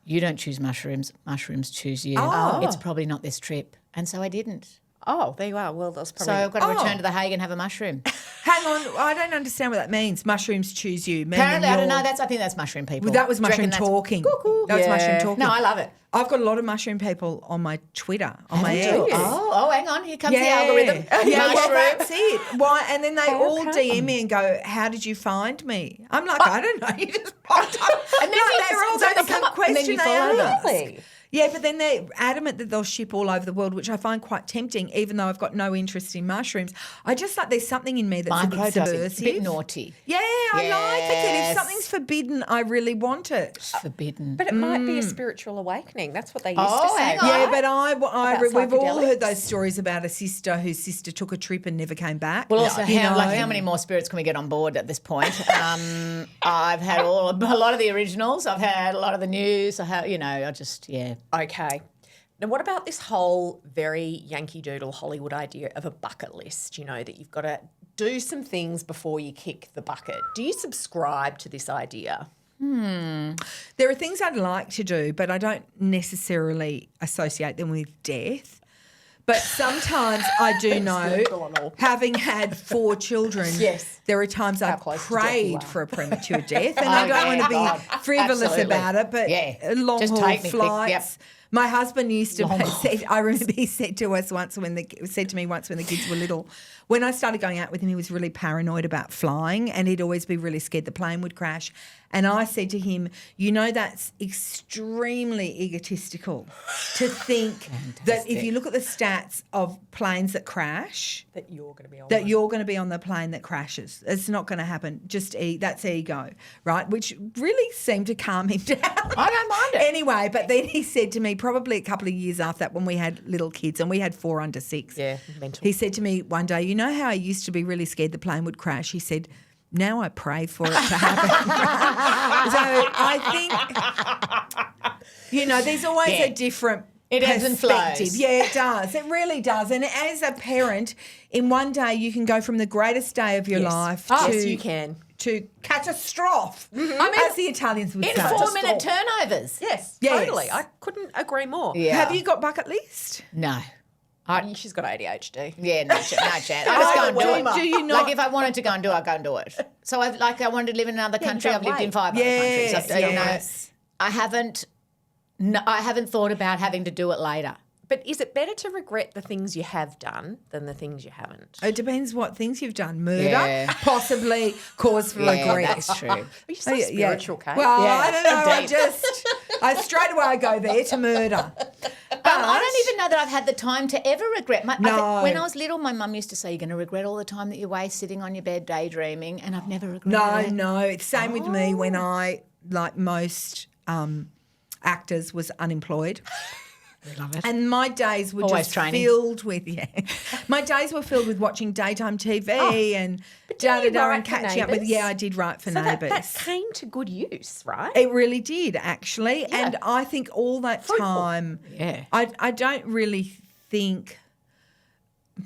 you don't choose mushrooms, mushrooms choose you. It's probably not this trip. And so I didn't. Oh, there you are. Well, that's So probably... I've got to return to the Hague and have a mushroom. Hang on, I don't understand what that means. Mushrooms choose you. meaning Apparently, I don't know. you're- I think that's mushroom people. Well, that was Do you reckon mushroom that's- talking. Cuckoo. That was Yeah. mushroom talking. No, I love it. I've got a lot of mushroom people on my Twitter, on my do X. you? Oh, hang on. Here comes the algorithm. Yeah, well, Mushroom. that's it. Why? And then they all come? DM me and go, "How did you find me?" I'm like, I don't know. You just popped up. And then Like, you- they're all so got they some come up and then question you they follow them. ask. Really? Yeah, but then they're adamant that they'll ship all over the world, which I find quite tempting, even though I've got no interest in mushrooms. I just like there's something in me that's a bit Microdosing. subversive. Bit naughty. Yeah, I like it. If Yes. something's forbidden, I really want it. Forbidden. But it might be a spiritual awakening. That's what they used Oh, to say. hang on. Yeah, but we've all psychedelics? heard those stories about a sister whose sister took a trip and never came back. Well, also, You know? how many more spirits can we get on board at this point? I've had a lot of the originals. I've had a lot of the news. Okay. Now, what about this whole very Yankee Doodle Hollywood idea of a bucket list? You know, that you've got to do some things before you kick the bucket. Do you subscribe to this idea? There are things I'd like to do, but I don't necessarily associate them with death. But sometimes I do know, spiritual and all. having had 4 children, Yes. there are times I've close to death you prayed are. for a premature death, and I don't want to be frivolous Absolutely. about it, but Yeah. long Just haul take me quick. flights. Yep. My husband used to say, I remember he said to me once when the kids were little, when I started going out with him, he was really paranoid about flying, and he'd always be really scared the plane would crash. And I said to him, you know, that's extremely egotistical to think that if you look at the stats of planes that crash, That you're going to be on that one? you're going to be on the plane that crashes. It's not going to happen. That's ego, right? Which really seemed to calm him down. I don't mind it. Anyway, but then he said to me, probably a couple of years after that, when we had little kids, and we had 4 under 6. Yeah, mental. He said to me one day, you know how I used to be really scared the plane would crash? He said, now I pray for it to happen. So I think, you know, there's always Yeah. a different It ebbs and perspective. flows. Yeah, it does. It really does. And as a parent, in one day you can go from the greatest day of your Yes. life Yes, you can. to catastrophe, as the Italians would In say. 4-minute turnovers. Yes, Yes. totally. I couldn't agree more. Yeah. Have you got bucket list? No. She's got ADHD. Yeah, no chance. I just go and do it. Do you not? Like if I wanted to go and do it, I'd go and do it. So I wanted to live in another country. don't I've lived in wait. 5 other countries. Yes, You know, yes. I haven't thought about having to do it later. But is it better to regret the things you have done than the things you haven't? It depends what things you've done. Murder, Yeah. possibly cause for Yeah, regret. that's true. Are you so Yeah. spiritual, Kate? Well, Yeah. I don't know. Deep. I straight away I go there to murder. I don't even know that I've had the time to ever regret. No. When I was little, my mum used to say, you're going to regret all the time that you waste sitting on your bed daydreaming, and I've never regretted it. No. It's same with me when I, like most actors, was unemployed. Love it. And my days were Always just training. filled with my days were filled with watching daytime TV and da da you da write and for catching up with. Neighbours? Yeah, I did write for So that Neighbours. came to good use, right? It really did, actually. And I think all that time, Yeah. I don't really think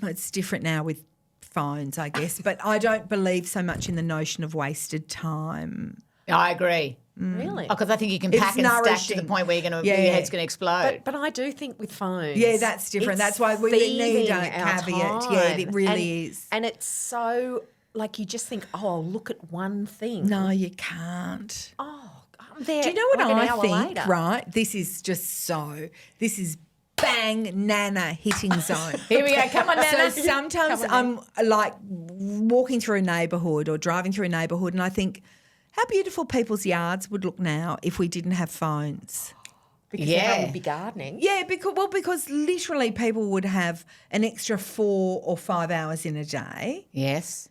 it's different now with phones, I guess, but I don't believe so much in the notion of wasted time. I agree. Really? Because I think you can It's pack and stack to nourishing. the point where you're going to Yeah. your head's going to explode. But I do think with phones. Yeah, that's different. it's That's why we need feeding a our caveat. time. Yeah, it really is. And it's so, like, you just think, oh, I'll look at one thing. No, you can't. Oh, I'm there. Do you know what like an I hour think, later. right? This is bang, Nana hitting zone. Here we go. Come on, Nana. So sometimes I'm like walking through a neighbourhood or driving through a neighbourhood and I think, how beautiful people's yards would look now if we didn't have phones. Because Yeah. everyone would be gardening. Yeah, because literally people would have an extra 4 or 5 hours in a day. Yes.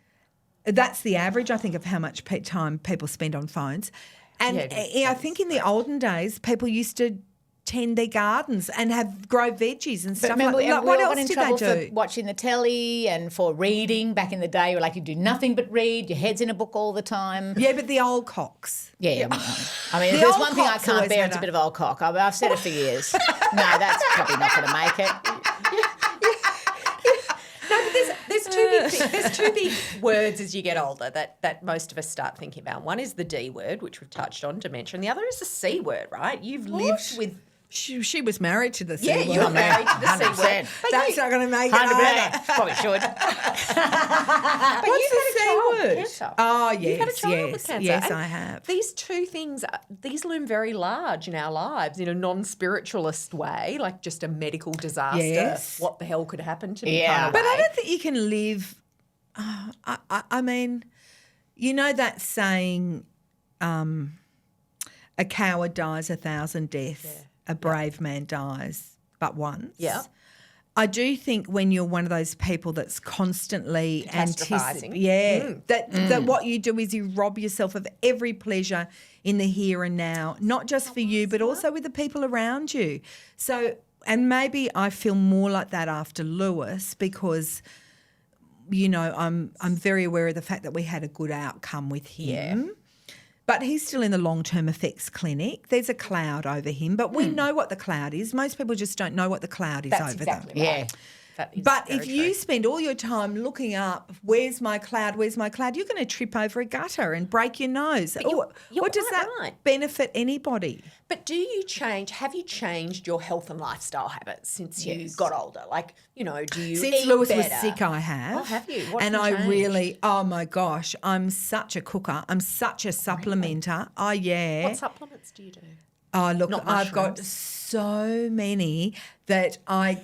That's the average, I think, of how much time people spend on phones. And Yeah, it is. I think in the olden days, people used to tend their gardens and grow veggies and But stuff remember, like that. we What all else got in did trouble they do? for watching the telly and for reading back in the day. You're like, you do nothing but read. Your head's in a book all the time. Yeah, but the old cocks. Yeah. I mean, The if there's old one thing I cock's can't always bear, it's a better. bit of old cock. I've said it for years. No, that's probably not going to make it. There's two big words as you get older that most of us start thinking about. One is the D word, which we've touched on, dementia, and the other is the C word, right? You've lived with... She was married to the C Yeah, word. you were married to the C 100%. word. That's not going to make it either. 100%. Probably should. But What's you've the had a C child with word? cancer. Oh, You've had a yes, child with cancer. yes, And I have. These two things, these loom very large in our lives in a non-spiritualist way, like just a medical disaster. Yes. What the hell could happen to me? Yeah. Kind of But I way. don't think you can live. I mean, you know that saying, a coward dies 1,000 deaths, a brave man dies but once. Yeah. I do think when you're one of those people that's constantly Catastrophizing. that what you do is you rob yourself of every pleasure in the here and now, not just for you, but also with the people around you. So, and maybe I feel more like that after Lewis because, you know, I'm very aware of the fact that we had a good outcome with him. But he's still in the long-term effects clinic. There's a cloud over him, but we know what the cloud is. Most people just don't know what the cloud is That's over exactly them. right. Yeah. That is But very if you true. spend all your time looking up, where's my cloud, you're going to trip over a gutter and break your nose. you're What does quite that right. benefit anybody? But have you changed your health and lifestyle habits since you got older? Like, you know, do you Since eat Lewis was better? sick, I have. Oh, have you? What and have you I changed? really, oh my gosh, I'm such a cooker. I'm such a supplementer. Oh, yeah. What supplements do you do? Oh, look, Not I've got mushrooms. so many that I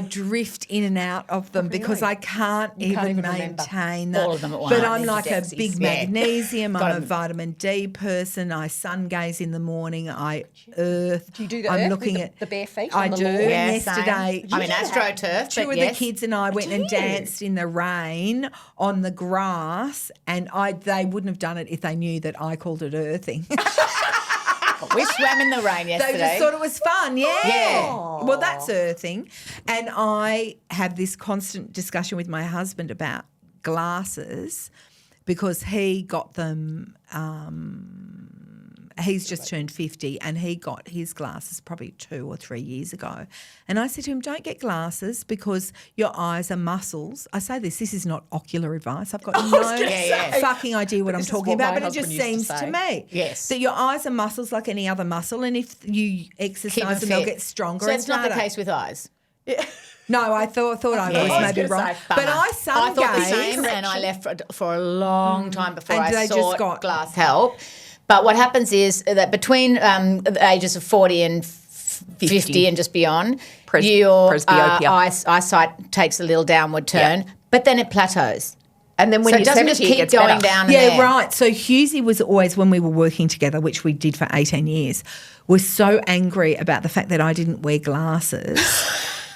drift in and out of them because really? I can't You can't even even remember. maintain that. All of them at But once. I'm like a Dexys. big Yeah. magnesium. I'm Got a 'em. vitamin D person. I sun gaze in the morning. I earth. Do you do the I'm earth looking with at the bare feet I on the do. lawn? Yeah, Yesterday, same. I mean, AstroTurf. two but of yes. the kids and I went and danced in the rain on the grass, and they wouldn't have done it if they knew that I called it earthing. We swam in the rain They yesterday. just thought it was fun, yeah. Yeah. Well, that's earthing. And I have this constant discussion with my husband about glasses because he got them. He's just turned 50 and he got his glasses probably 2 or 3 years ago. And I said to him, don't get glasses because your eyes are muscles. I say this is not ocular advice. I've got no fucking idea what I'm this is talking what about, my but it just husband used to seems to say. me. Yes. That your eyes are muscles like any other muscle, and if you Keep exercise them, them they'll fit. get stronger So and it's not the smarter. case with eyes. No, I thought I Yeah. was I was maybe gonna wrong. say, But Bummer. I I thought the sun same, gaze. and I left for a long time before And I they just sought got- glass help. But what happens is that between the ages of 40 and 50 and just beyond, your presbyopia. eyesight takes a little downward turn, but then it plateaus. And then when So you're it doesn't just 70, it keep gets going better. down and Yeah, there. right. So Husey was always, when we were working together, which we did for 18 years, was so angry about the fact that I didn't wear glasses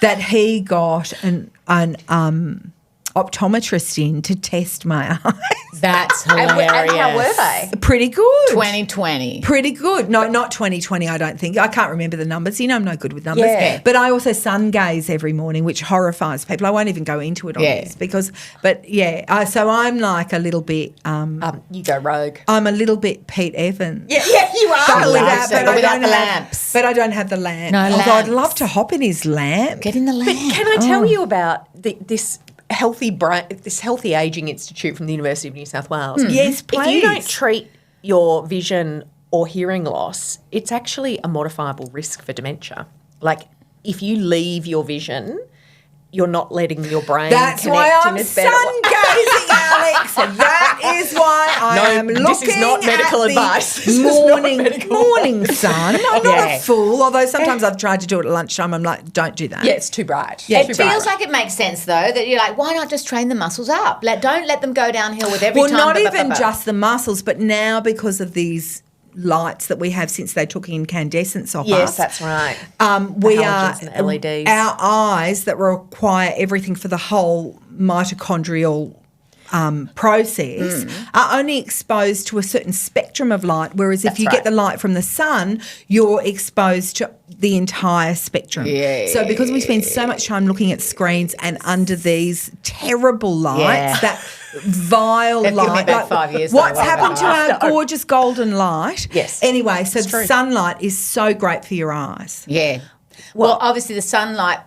that he got optometrist in to test my eyes. That's hilarious. And how were they? Pretty good. 2020. Pretty good. No, not 2020, I don't think. I can't remember the numbers. You know, I'm no good with numbers. Yeah. But I also sun gaze every morning, which horrifies people. I won't even go into it on this because, so I'm like a little bit, You go rogue. I'm a little bit Pete Evans. Yeah, you are. But without the lamps. But I don't have the lamp. No Although I'd lamps. love to hop in his lamp. Get in the lamp. Can I tell you about this healthy aging institute from the University of New South Wales? Yes, If you don't please. treat your vision or hearing loss, it's actually a modifiable risk for dementia. Like if you leave your vision, you're not letting your brain That's connect why in I'm as better. sun gazing, Alex. That is why I am looking this is not medical at advice. the This is not morning medical morning sun. I'm not Yeah. a fool, although sometimes I've tried to do it at lunchtime. I'm like, don't do that. Yeah, it's too bright. Yeah, Too It bright. feels like it makes sense though that you're like, why not just train the muscles up? Don't let them go downhill with every Well, time. not even just the muscles, but now because of these lights that we have since they took incandescence off Yes, us. that's right. We are halogens and LEDs. Our eyes that require everything for the whole mitochondrial process are only exposed to a certain spectrum of light, whereas if you get the light from the sun, you're exposed to the entire spectrum. Yeah. So because we spend so much time looking at screens and under these terrible lights, that vile They've given me light. about 5 years What's though, happened to whatever. our gorgeous golden light? Yes. Anyway, so It's true. sunlight is so great for your eyes. Yeah. Well, obviously the sunlight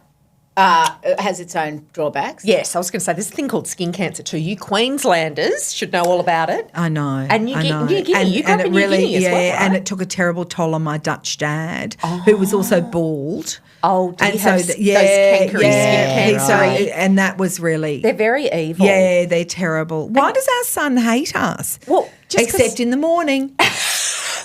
has its own drawbacks. Yes, I was going to say there's a thing called skin cancer too. You Queenslanders should know all about it. I know. And you I get know. New Guinea. You grew up in New Guinea as well, right? and it took a terrible toll on my Dutch dad, who was also bald. Oh, did he have those yeah, cankery yeah, skin so, cancer? and that was really They're very evil. yeah, they're terrible. Why does our son hate us? Well, just 'cause except in the morning.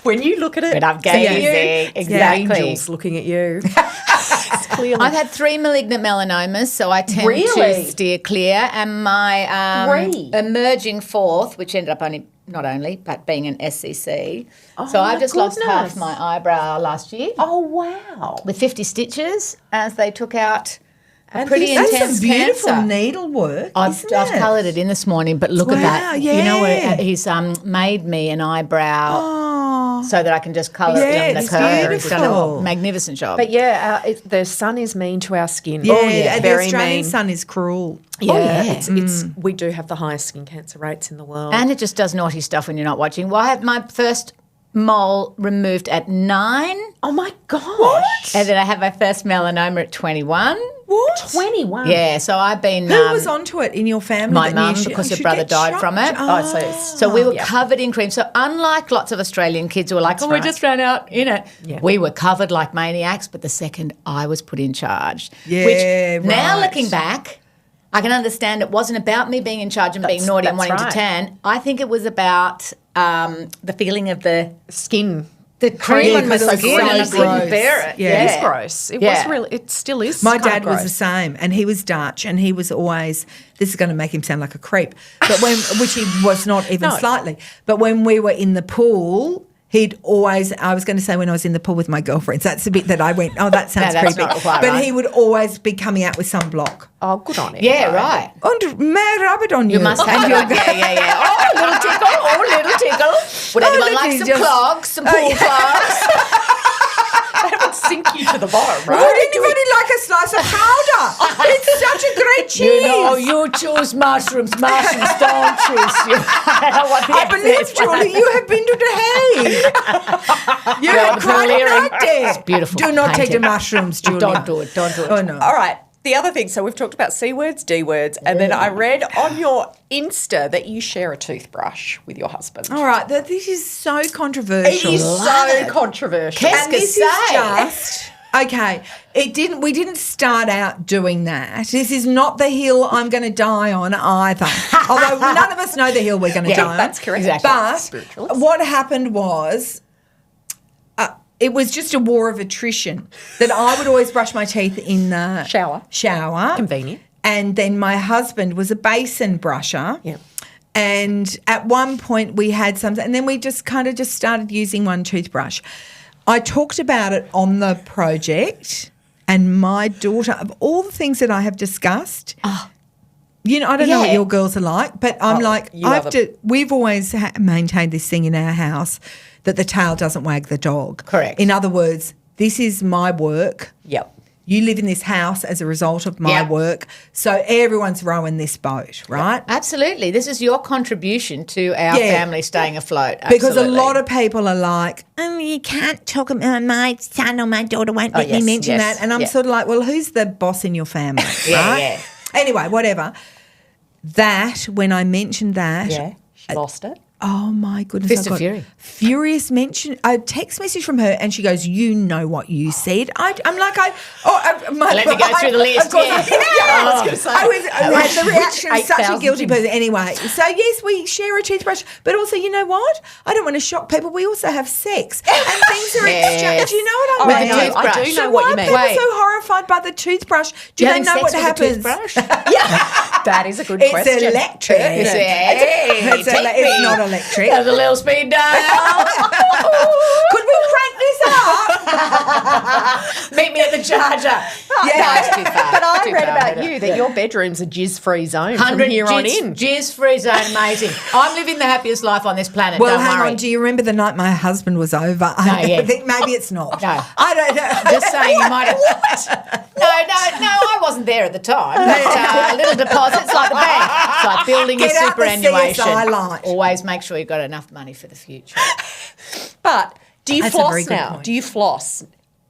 when you look at it, But I'm see you, gazing. it's Exactly. angels looking at you. It's clearly. I've had 3 malignant melanomas, so I tend Really? to steer clear. And my 3? emerging 4th, which ended up but being an SCC. So my I've just lost half goodness. my eyebrow last year Oh wow! with 50 stitches as they took out a And pretty this- intense That's some beautiful cancer. needlework. I've isn't I've it? coloured it in this morning, but look at Wow, that. You know, yeah. he's made me an eyebrow Oh, so that I can just colour it Yeah, in the it's curve. He's done a beautiful. magnificent job. But yeah, the sun is mean to our skin. yeah, Oh yeah, and very the Australian mean. sun is cruel. Yeah, yeah. it's we do have the highest skin cancer rates in the world. And it just does naughty stuff when you're not watching. Well, I had my first mole removed at 9, oh my gosh! and then I had my first melanoma at 21. What? 21. Yeah, so I've been. Who was onto it in your family? My that mum, you because her should brother get died shocked? from it. Oh, So we were covered in cream. So unlike lots of Australian kids who were like, we right. just ran out, Yeah. we were covered like maniacs. But the second I was put in charge, Yeah, which now right. looking back, I can understand it wasn't about me being in charge and being naughty and that's wanting right. to tan. I think it was about the feeling of the Skin. cream Yeah, on my 'cause it was skin, so and I couldn't gross. bear it. Yeah. It Yeah. is gross. It Yeah. was really. It still is. My kind of dad was gross. the same, and he was Dutch, and he was always. This is going to make him sound like a creep, but which he was not even No. slightly. But when we were in the pool, he'd always. I was going to say when I was in the pool with my girlfriends. That's the bit that I went. Oh, that sounds that's creepy. not quite but right. he would always be coming out with sunblock. Oh, good on him. Yeah, right. And may I rub it on you? You must have And it. you'll go- Yeah. Oh, a little tickle. Oh, a little tickle. Would anyone look, like he's some just- clogs, some pool clogs? That would sink you to the bottom, right? Would anybody like a slice of powder? It's such a great cheese. You choose mushrooms. Mushrooms don't choose you. I believe, Julie, you have been to the Hague. You had the quite a Valerian. night there. It's beautiful. Do not take the Painting. mushrooms, Julie. Don't do it. Don't do it. Oh, no. All right. The other thing, so we've talked about C words, D words, and then I read on your Insta that you share a toothbrush with your husband. All right, this is so It controversial. is so controversial. Qu'est-ce And que this is c'est? just okay. We didn't start out doing that. This is not the hill I'm going to die on either. Although none of us know the hill we're going to die on. that's correct. Exactly. But Spiritualist. what happened was. It was just a war of attrition that I would always brush my teeth in the Shower. Convenient. And then my husband was a basin brusher. Yeah. And at one point we had some, and then we just started using one toothbrush. I talked about it on the project, and my daughter, of all the things that I have discussed, You know, I don't know what Yeah. your girls are like, but I'm like, you are we've always maintained this thing in our house that the tail doesn't wag the dog. Correct. In other words, this is my work. Yep. You live in this house as a result of my Yep. work. So everyone's rowing this boat, right? Absolutely. This is your contribution to our Yeah. family staying afloat. Because a Absolutely. lot of people are like, you can't talk about my son or my daughter won't let me yes, mention yes, that. And I'm yeah. sort of like, well, who's the boss in your family? Yeah, right? yeah. Anyway, whatever. That, when I mentioned that, Yeah. She lost it. oh my goodness. Fist I of got fury. Furious mention, a text message from her, and she goes, you know what you said. I'm like, Let me go through the list. Of course, Yeah. I was I had the reaction of such a 8,000 guilty person. Anyway, so yes, we share a toothbrush, but also, you know what? I don't want to shock people. We also have sex, and things are exchanged. Do you know what I Oh, mean? I know. I do So know what why you are mean. people Wait. so horrified by the toothbrush? Do they Having know sex what with a happens? toothbrush? That is a good It's question. electric. It's It's not electric. There's a little speed dial. Could we crank this up? Meet me at the charger. No, it's too far. But I Too read far, about isn't it? you that your bedroom's a jizz-free zone from 100 here on in. Jizz-free zone, amazing. I'm living the happiest life on this planet. Well, don't hang worry. on. Do you remember the night my husband was over? I yeah. think maybe it's not. No. I don't know. Just saying, you might have. No, I wasn't there at the time. But, little deposits like the bank. It's like building Get a out the superannuation. CSI light. Always make sure you've got enough money for the future. But do you That's a very floss good now? point. Do you floss?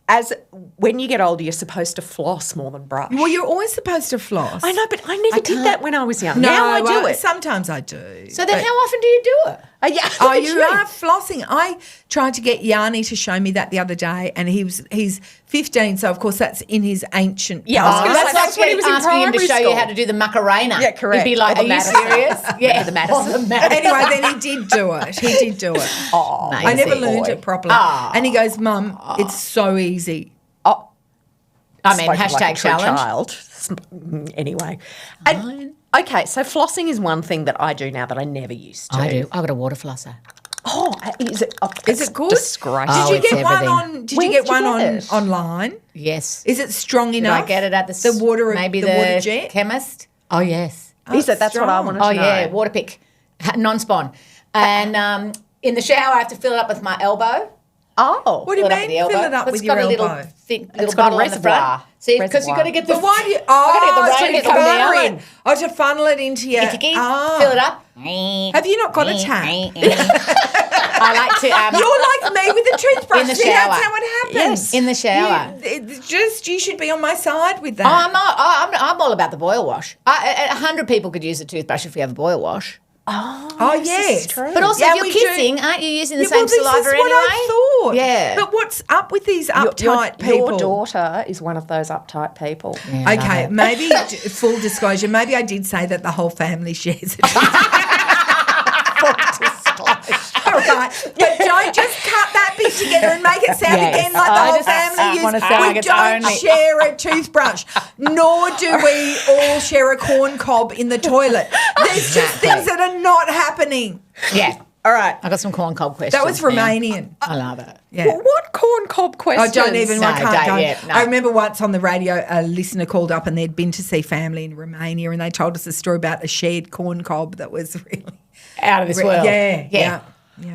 As when you get older, you're supposed to floss more than brush. Well, you're always supposed to floss. I know, but I never did that when I was young. No, now I do well, it. Sometimes I do. So then, how often do you do it? Yeah. Oh, look at you are flossing. I tried to get Yanni to show me that the other day, and he's 15, so of course that's in his ancient Yeah, I was past. gonna say, That's that's like when he was in asking him to primary show you school. how to do the Macarena. Yeah, correct. He'd be like, Or are the you Madison. serious? Yeah. the Madison. Or the Madison. Anyway, then he did do it. He did do it. Oh, I never Amazing. learned it properly. And he goes, Mum, it's so easy. Oh, I mean, spoken like a hashtag true challenge. child. Anyway. And, okay, so flossing is one thing that I do now that I never used to. I do. I've got a water flosser. Oh, is it? Is it good? Disgraceful. Oh, Did you it's get one everything. on? Did Where you get did you one get on it? online? Yes. Is it strong Did enough? I get it at the water? maybe the the water jet. chemist? Oh, yes. Is it? That's what I strong. wanted to Oh, know. yeah. Water pick. Non-spawn. And in the shower, I have to fill it up with my elbow. Oh. What do you Fill it up with mean? the elbow. Fill it up It's with your got a little, elbow. little got a bottle on the reservoir. front. See, because you've got to get the... But why do you? gotta get the Oh, rain so to you come funnel down. in. Oh, to funnel it into your. Tiki, Ah. fill it up. Have you not got a tap? I like to... You're like me with the toothbrush. In the See, shower. that's how it happens. in the shower. You should be on my side with that. I'm all about the boil wash. 100 people could use a toothbrush if we have a boil wash. Oh, yes. But also, Yeah, if we you're do. kissing, aren't you using the Yeah, same well, this saliva is anyway? what I thought. Yeah. But what's up with these uptight people? Your daughter is one of those uptight people. Okay, maybe full disclosure. Maybe I did say that the whole family shares it. All right, but don't just cut that bit together and make it sound Yes. again like the I whole just family wanna uses. sound We like it's don't only- share a toothbrush, nor do we all share a corn cob in the toilet. There's just things that are not happening. Yeah. All right, I got some corn cob questions. that was man. Romanian. I love it. Yeah. Well, what corn cob I questions? don't even. No, I can't don't go. yet, no. I remember once on the radio, a listener called up and they'd been to see family in Romania, and they told us a story about a shared corn cob that was really Out of this world. Yeah.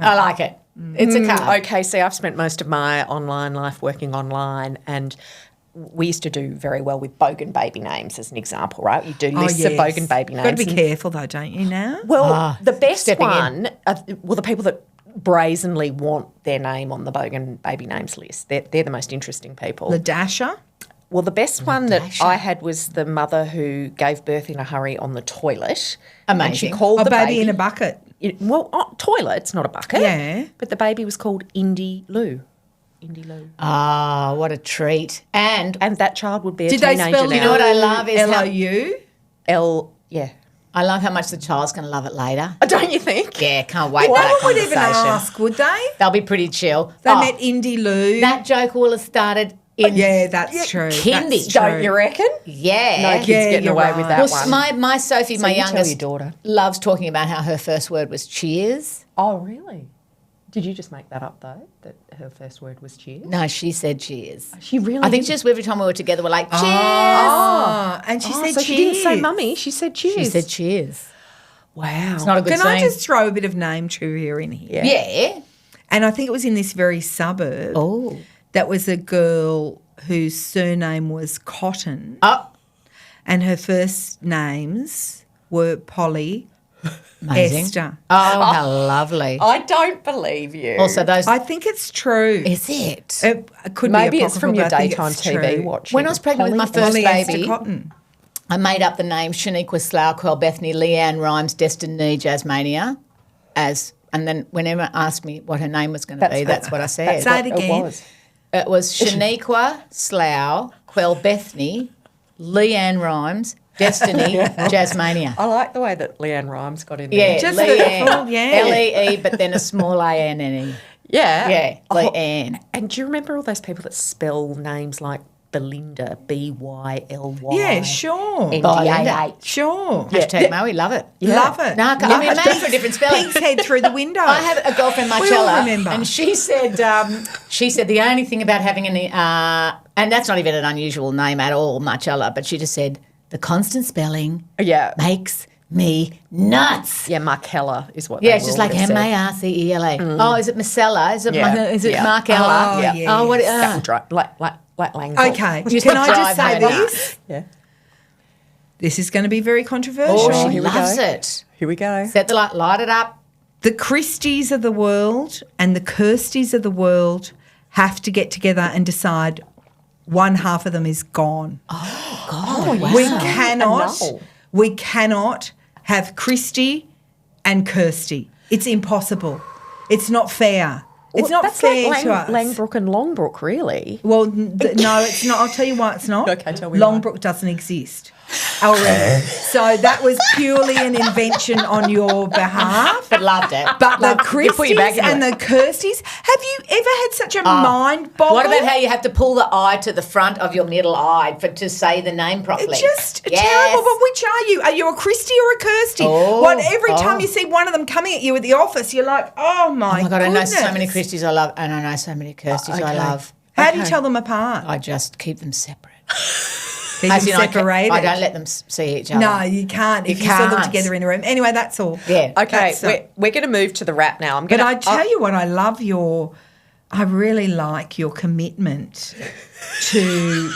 I like it. It's a carb. Okay, see, I've spent most of my online life working online, and we used to do very well with bogan baby names, as an example, right? You do lists of bogan baby names. Got to be careful though, don't you? Now. Well, the best stepping in. one, the people that brazenly want their name on the bogan baby names list, they're the most interesting people. The dasher. Well, the best one that I had was the mother who gave birth in a hurry on the toilet. And she Amazing. called A the baby in a bucket. Toilet, it's not a bucket. Yeah. But the baby was called Indy Lou. Indy Lou. Ah, what a treat. And And that child would be a Did they teenager spell now. you know what I love is how, LOU? Yeah. I love how much the child's going to love it later. Don't you think? Yeah, can't wait No for that one would conversation. even ask, would they? They'll be pretty chill. They Oh, met Indy Lou. that joke will have started in yeah, that's true. kindy. That's true. Don't you reckon? Yeah. No kids Yeah, getting you're away with right. that Well, one. my Sophie, my you tell youngest, your daughter. loves talking about how her first word was cheers. Oh, really? Did you just make that up though? That her first word was cheers? No, she said cheers. She really. I think just every time we were together, we're like, cheers. Oh, and she said so cheers. she didn't say mummy. She said cheers. She said cheers. Wow. It's not a good Can saying. I just throw a bit of name trivia in here? Yeah. And I think it was in this very suburb. Oh. That was a girl whose surname was Cotton, Oh. and her first names were Polly, Amazing. Esther. Oh, how lovely. I don't believe you. Also, those. I think it's true. Is it? It could Maybe be it's from apocryphal, your but I think daytime it's TV true. watching. When I was pregnant with my first Polly Esther baby, Cotton. I made up the name Shaniqua Slough, Quell Bethany, Leanne Rhymes, Destiny, Jasmania, and then whenever asked me what her name was going to be, that's what I said. Say it again. It was Shaniqua Slough, Quell Bethany, Leanne Rhymes, Destiny, Jasmania. I like the way that Leanne Rhymes got in there. Yeah, Just Leanne. full, yeah. L-E-E, but then a small A-N-N-E. Yeah. Yeah, Leanne. And do you remember all those people that spell names like Belinda, B-Y-L-Y? Yeah, sure. N-D-A-H. Sure. Hashtag Maui, love it. Love it. No, I mean, maybe for a different spelling. Pig's head through the window. I have a girlfriend, We all Marcella, remember. and she said the only thing about having and that's not even an unusual name at all, Marcella, but she just said the constant spelling Yeah. makes me nuts. Yeah, Markella is what Yeah, they it's just will like have said. M-A-R-C-E-L-A. Oh, is it Marcella? Is it Yeah. is it Yeah. Markella? Oh, yes. Oh, what? That would drive, like Langbroek. Okay. Used Can to I just drive say her this? Yeah. This is going to be very controversial. Oh, she Here we loves go. it. Here we go. Set the light it up. The Christies of the world and the Kirsties of the world have to get together and decide one half of them is gone. Oh, wow. We cannot have Christy and Kirsty. It's impossible. It's not fair. It's not That's fair like to us. Langbroek and Longbrook, really. Well, no, it's not. I'll tell you why it's not. Okay, tell me why. Longbrook doesn't exist already. So that was purely an invention on your behalf. But loved it. But the You put your back Christies into and it. the Kirsties, have you ever had such a mind boggle? What about how you have to pull the eye to the front of your middle eye to say the name properly? It's just Yes. terrible. But which are you? Are you a Christy or a Kirsty? Every time you see one of them coming at you at the office, you're like, oh my, Oh my God, I know so goodness. many Christies I love, and I know so many Kirsties I love. How do you tell them apart? I just keep them separate. Keep As them in, separated. I don't let them see each other. No, you can't. If you saw them can't. together in a room. Anyway, that's all. Yeah. Okay, That's, we're going to move to the wrap now. But I tell you what, I really like your commitment to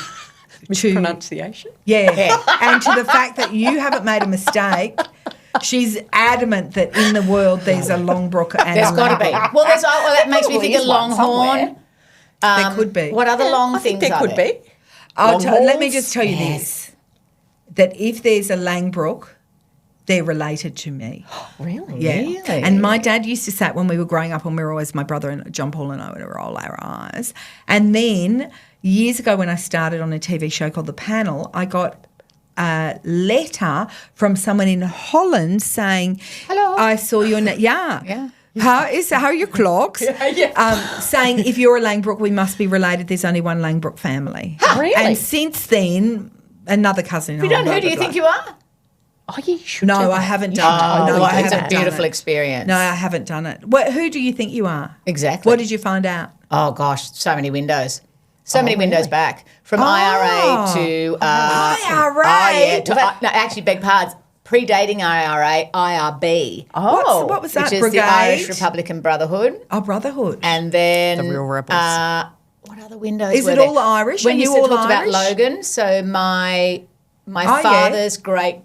pronunciation. yeah, and to the fact that you haven't made a mistake. She's adamant that in the world there's a Longbrook and There's a got to be. Langbrook. Well, that makes me think of is one Longhorn. There could be. What other long I think things there are could there? be. Let me just tell you this, that if there's a Langbrook, they're related to me. Really? Yeah. Really? And my dad used to say when we were growing up, and we were always, my brother and John Paul and I would roll our eyes. And then years ago when I started on a TV show called The Panel, I got a letter from someone in Holland saying, Hello. I saw your Yeah. How are your clocks? Saying if you're a Langbrook, we must be related. There's only one Langbrook family. Really? And since then, another cousin. If you don't, who do you think you are? Oh, you should. No, do I that. haven't You done should it. totally No, do I it's haven't a done beautiful it. experience. No, I haven't done it. Who do you think you are? Exactly. What did you find out? Oh gosh, so many windows. So many windows back. From IRA to IRA? no, actually beg pardons. Predating IRA, IRB. What was that? Which is Brigade? the Irish Republican Brotherhood. Oh, Brotherhood. And then The real rebels. what other windows Is were it there? all Irish? When Are you you all talked Irish? about Logan, so my yeah. father's great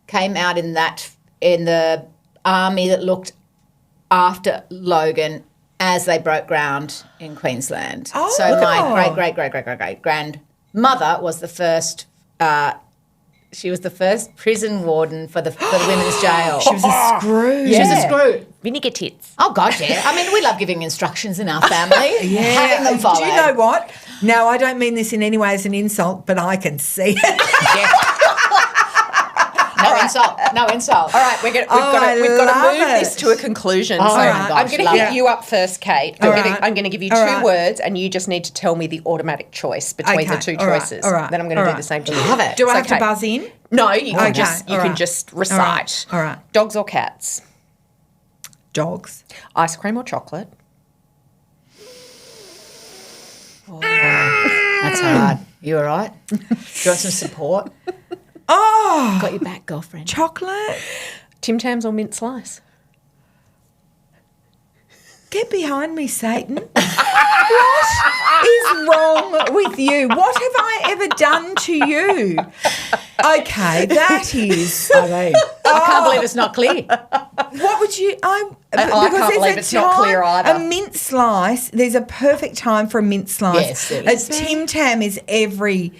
came out in the army that looked after Logan as they broke ground in Queensland. Oh. So my great grandmother was the first. She was the first prison warden for the women's jail. She was a screw. She was a screw. Vinegar tits. Oh God, yeah. I mean, we love giving instructions in our family. Having them followed. Do you know what? Now, I don't mean this in any way as an insult, but I can see it. Yeah. No insult. All right, we've got I to move love this it. to a conclusion. Oh, so my I'm gosh, going to love hit it. you up first, Kate. All I'm right. going to give you All two right. words, and you just need to tell me the automatic choice between the Okay. two All right. choices. All right. Then I'm going to All do right. the same to you. Love it. Do I So, have to Kate, buzz in? No, you can Okay. just All right. recite. All right. Dogs or cats? Dogs. Ice cream or chocolate? That's hard. You all right? Do you want some support? Oh, Got your back, girlfriend. chocolate. Tim Tams or mint slice? Get behind me, Satan. What is wrong with you? What have I ever done to you? Okay, that is. I can't believe it's not clear. What would you? I because can't there's believe a it's not clear time- either. A mint slice. There's a perfect time for a mint slice. Yes, there A is. Tim Tam is every.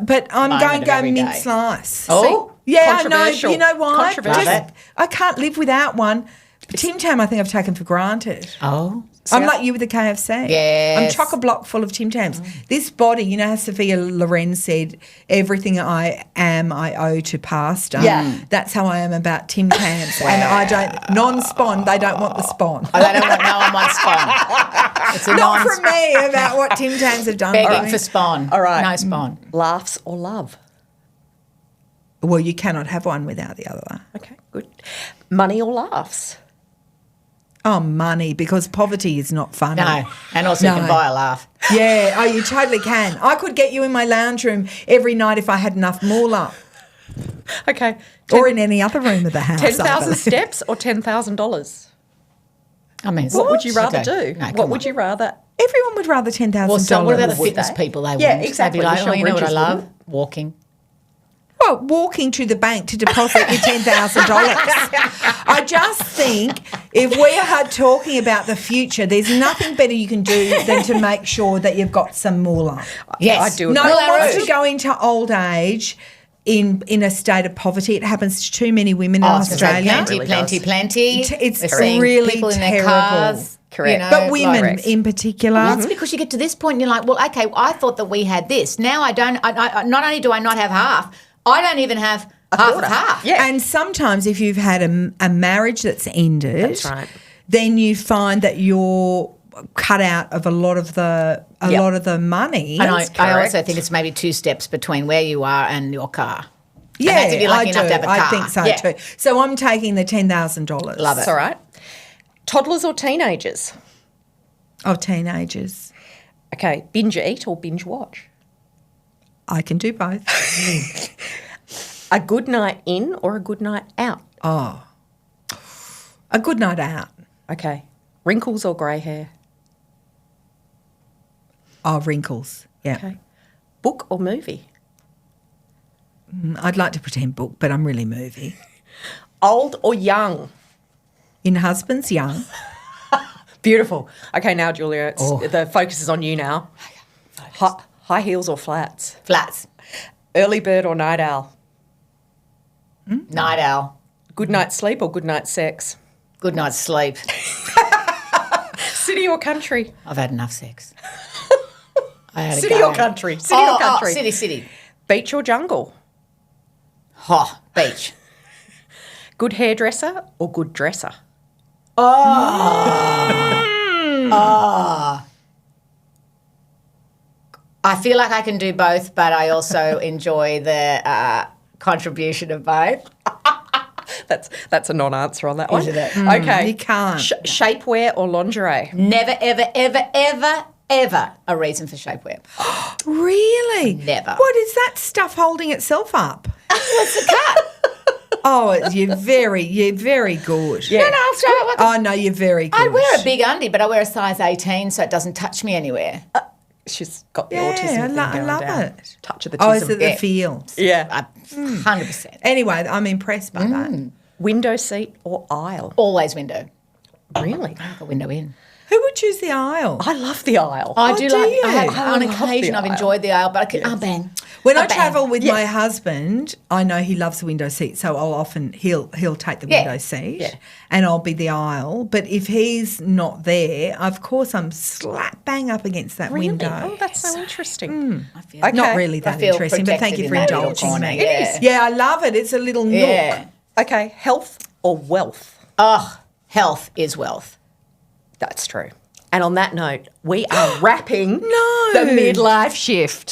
But I'm Moment going to of go every mint day. slice. Oh, Yeah, I know. controversial. You know why? Controversial. Love it. I can't live without one. Tim Tam, I think I've taken for granted. Oh, I'm like you with the KFC. Yes. I'm chock-a-block full of Tim Tams. This body, you know how Sophia Loren said, everything I am, I owe to pasta. Yeah. That's how I am about Tim Tams. And I don't, non-spawn, they don't want the spawn. I don't want no one wants spawn. It's a Not non from me about what Tim Tams have done for begging me. for spawn. All right. No spawn. Laughs or love? Well, you cannot have one without the other. Okay, good. Money or laughs? Oh, money, because poverty is not funny. No. And also you can No. buy a laugh. Yeah, oh, you totally can. I could get you in my lounge room every night if I had enough moolah. Okay. Or in any other room of the house. 10,000 steps or $10,000? I mean, What would you rather Okay. do? No, come What would on. you rather? Everyone would rather $10,000. Well, so what about the Would fitness they? people? They Yeah, wouldn't. exactly. They'd be like, Michelle oh, you know what I Bridges love? wouldn't. Walking. Well, walking to the bank to deposit your $10,000. I just think if we are talking about the future, there's nothing better you can do than to make sure that you've got some moolah. Yes. I do No agree. one wants Rouge. to go into old age in a state of poverty. It happens to too many women in I was gonna say Australia. plenty, Really plenty, does. plenty. It's We're seeing really people in their terrible. cars. Correct. You know, But women Correct. in particular. That's because you get to this point and you're like, well, okay, I thought that we had this. Now I don't. I not only do I not have half, I don't even have half quarter. of half. Yeah. And sometimes if you've had a marriage that's ended, That's right. then you find that you're cut out of a lot of the Yep. lot of the money. And I correct. also think it's maybe 2 steps between where you are and your car. yeah, that's if you're lucky I enough do. to have a I car. think so Yeah. too. So I'm taking the $10,000. Love it. That's all right. Toddlers or teenagers? Of teenagers. Okay, binge eat or binge watch? I can do both. A good night in or a good night out? Oh, a good night out. Okay. Wrinkles or grey hair? Oh, wrinkles. Yeah. Okay. Book or movie? I'd like to pretend book, but I'm really movie. Old or young? In husbands, young. Beautiful. Okay, now, Julia, the focus is on you now. High heels or flats? Flats. Early bird or night owl? Night owl. Good night's sleep or good night's sex? Good night's sleep. City or country? I've had enough sex. I had a City go. or country? City or country? City. Beach or jungle? Oh, beach. Good hairdresser or good dresser? I feel like I can do both, but I also enjoy the contribution of both. That's a non-answer on that one. Isn't it? Okay. You can't. Shapewear or lingerie? Never, ever, ever, ever, ever a reason for shapewear. Really? Never. What is that stuff holding itself up? What's the cut? Oh, you're very good. Yeah. No, I'll show it. Oh no, you're very good. I wear a big undie, but I wear a size 18 so it doesn't touch me anywhere. She's got the Yeah, autism thing I going love down. it. Touch of the Oh, is tism. it the Yeah. feel? Yeah. 100%. Anyway, I'm impressed by that. Window seat or aisle? Always window. Really? Like a window in. Who would choose the aisle? I love the aisle. I Oh, do do like. you? I have, I on love occasion, the I've aisle. enjoyed the aisle, but I could. Oh, bang. When I bang. travel with my husband, I know he loves the window seat, so I'll often he'll take the Yeah. window seat, Yeah. and I'll be the aisle. But if he's not there, of course I'm slap bang up against that Really? window. Oh, that's so interesting. I feel, Okay. Not really I that feel interesting, but thank protected you for in that little indulging corner. me. It is. Yeah, I love it. It's a little nook. Yeah. Okay, health or wealth? Oh, health is wealth. That's true. And on that note, we are wrapping No. the midlife shift.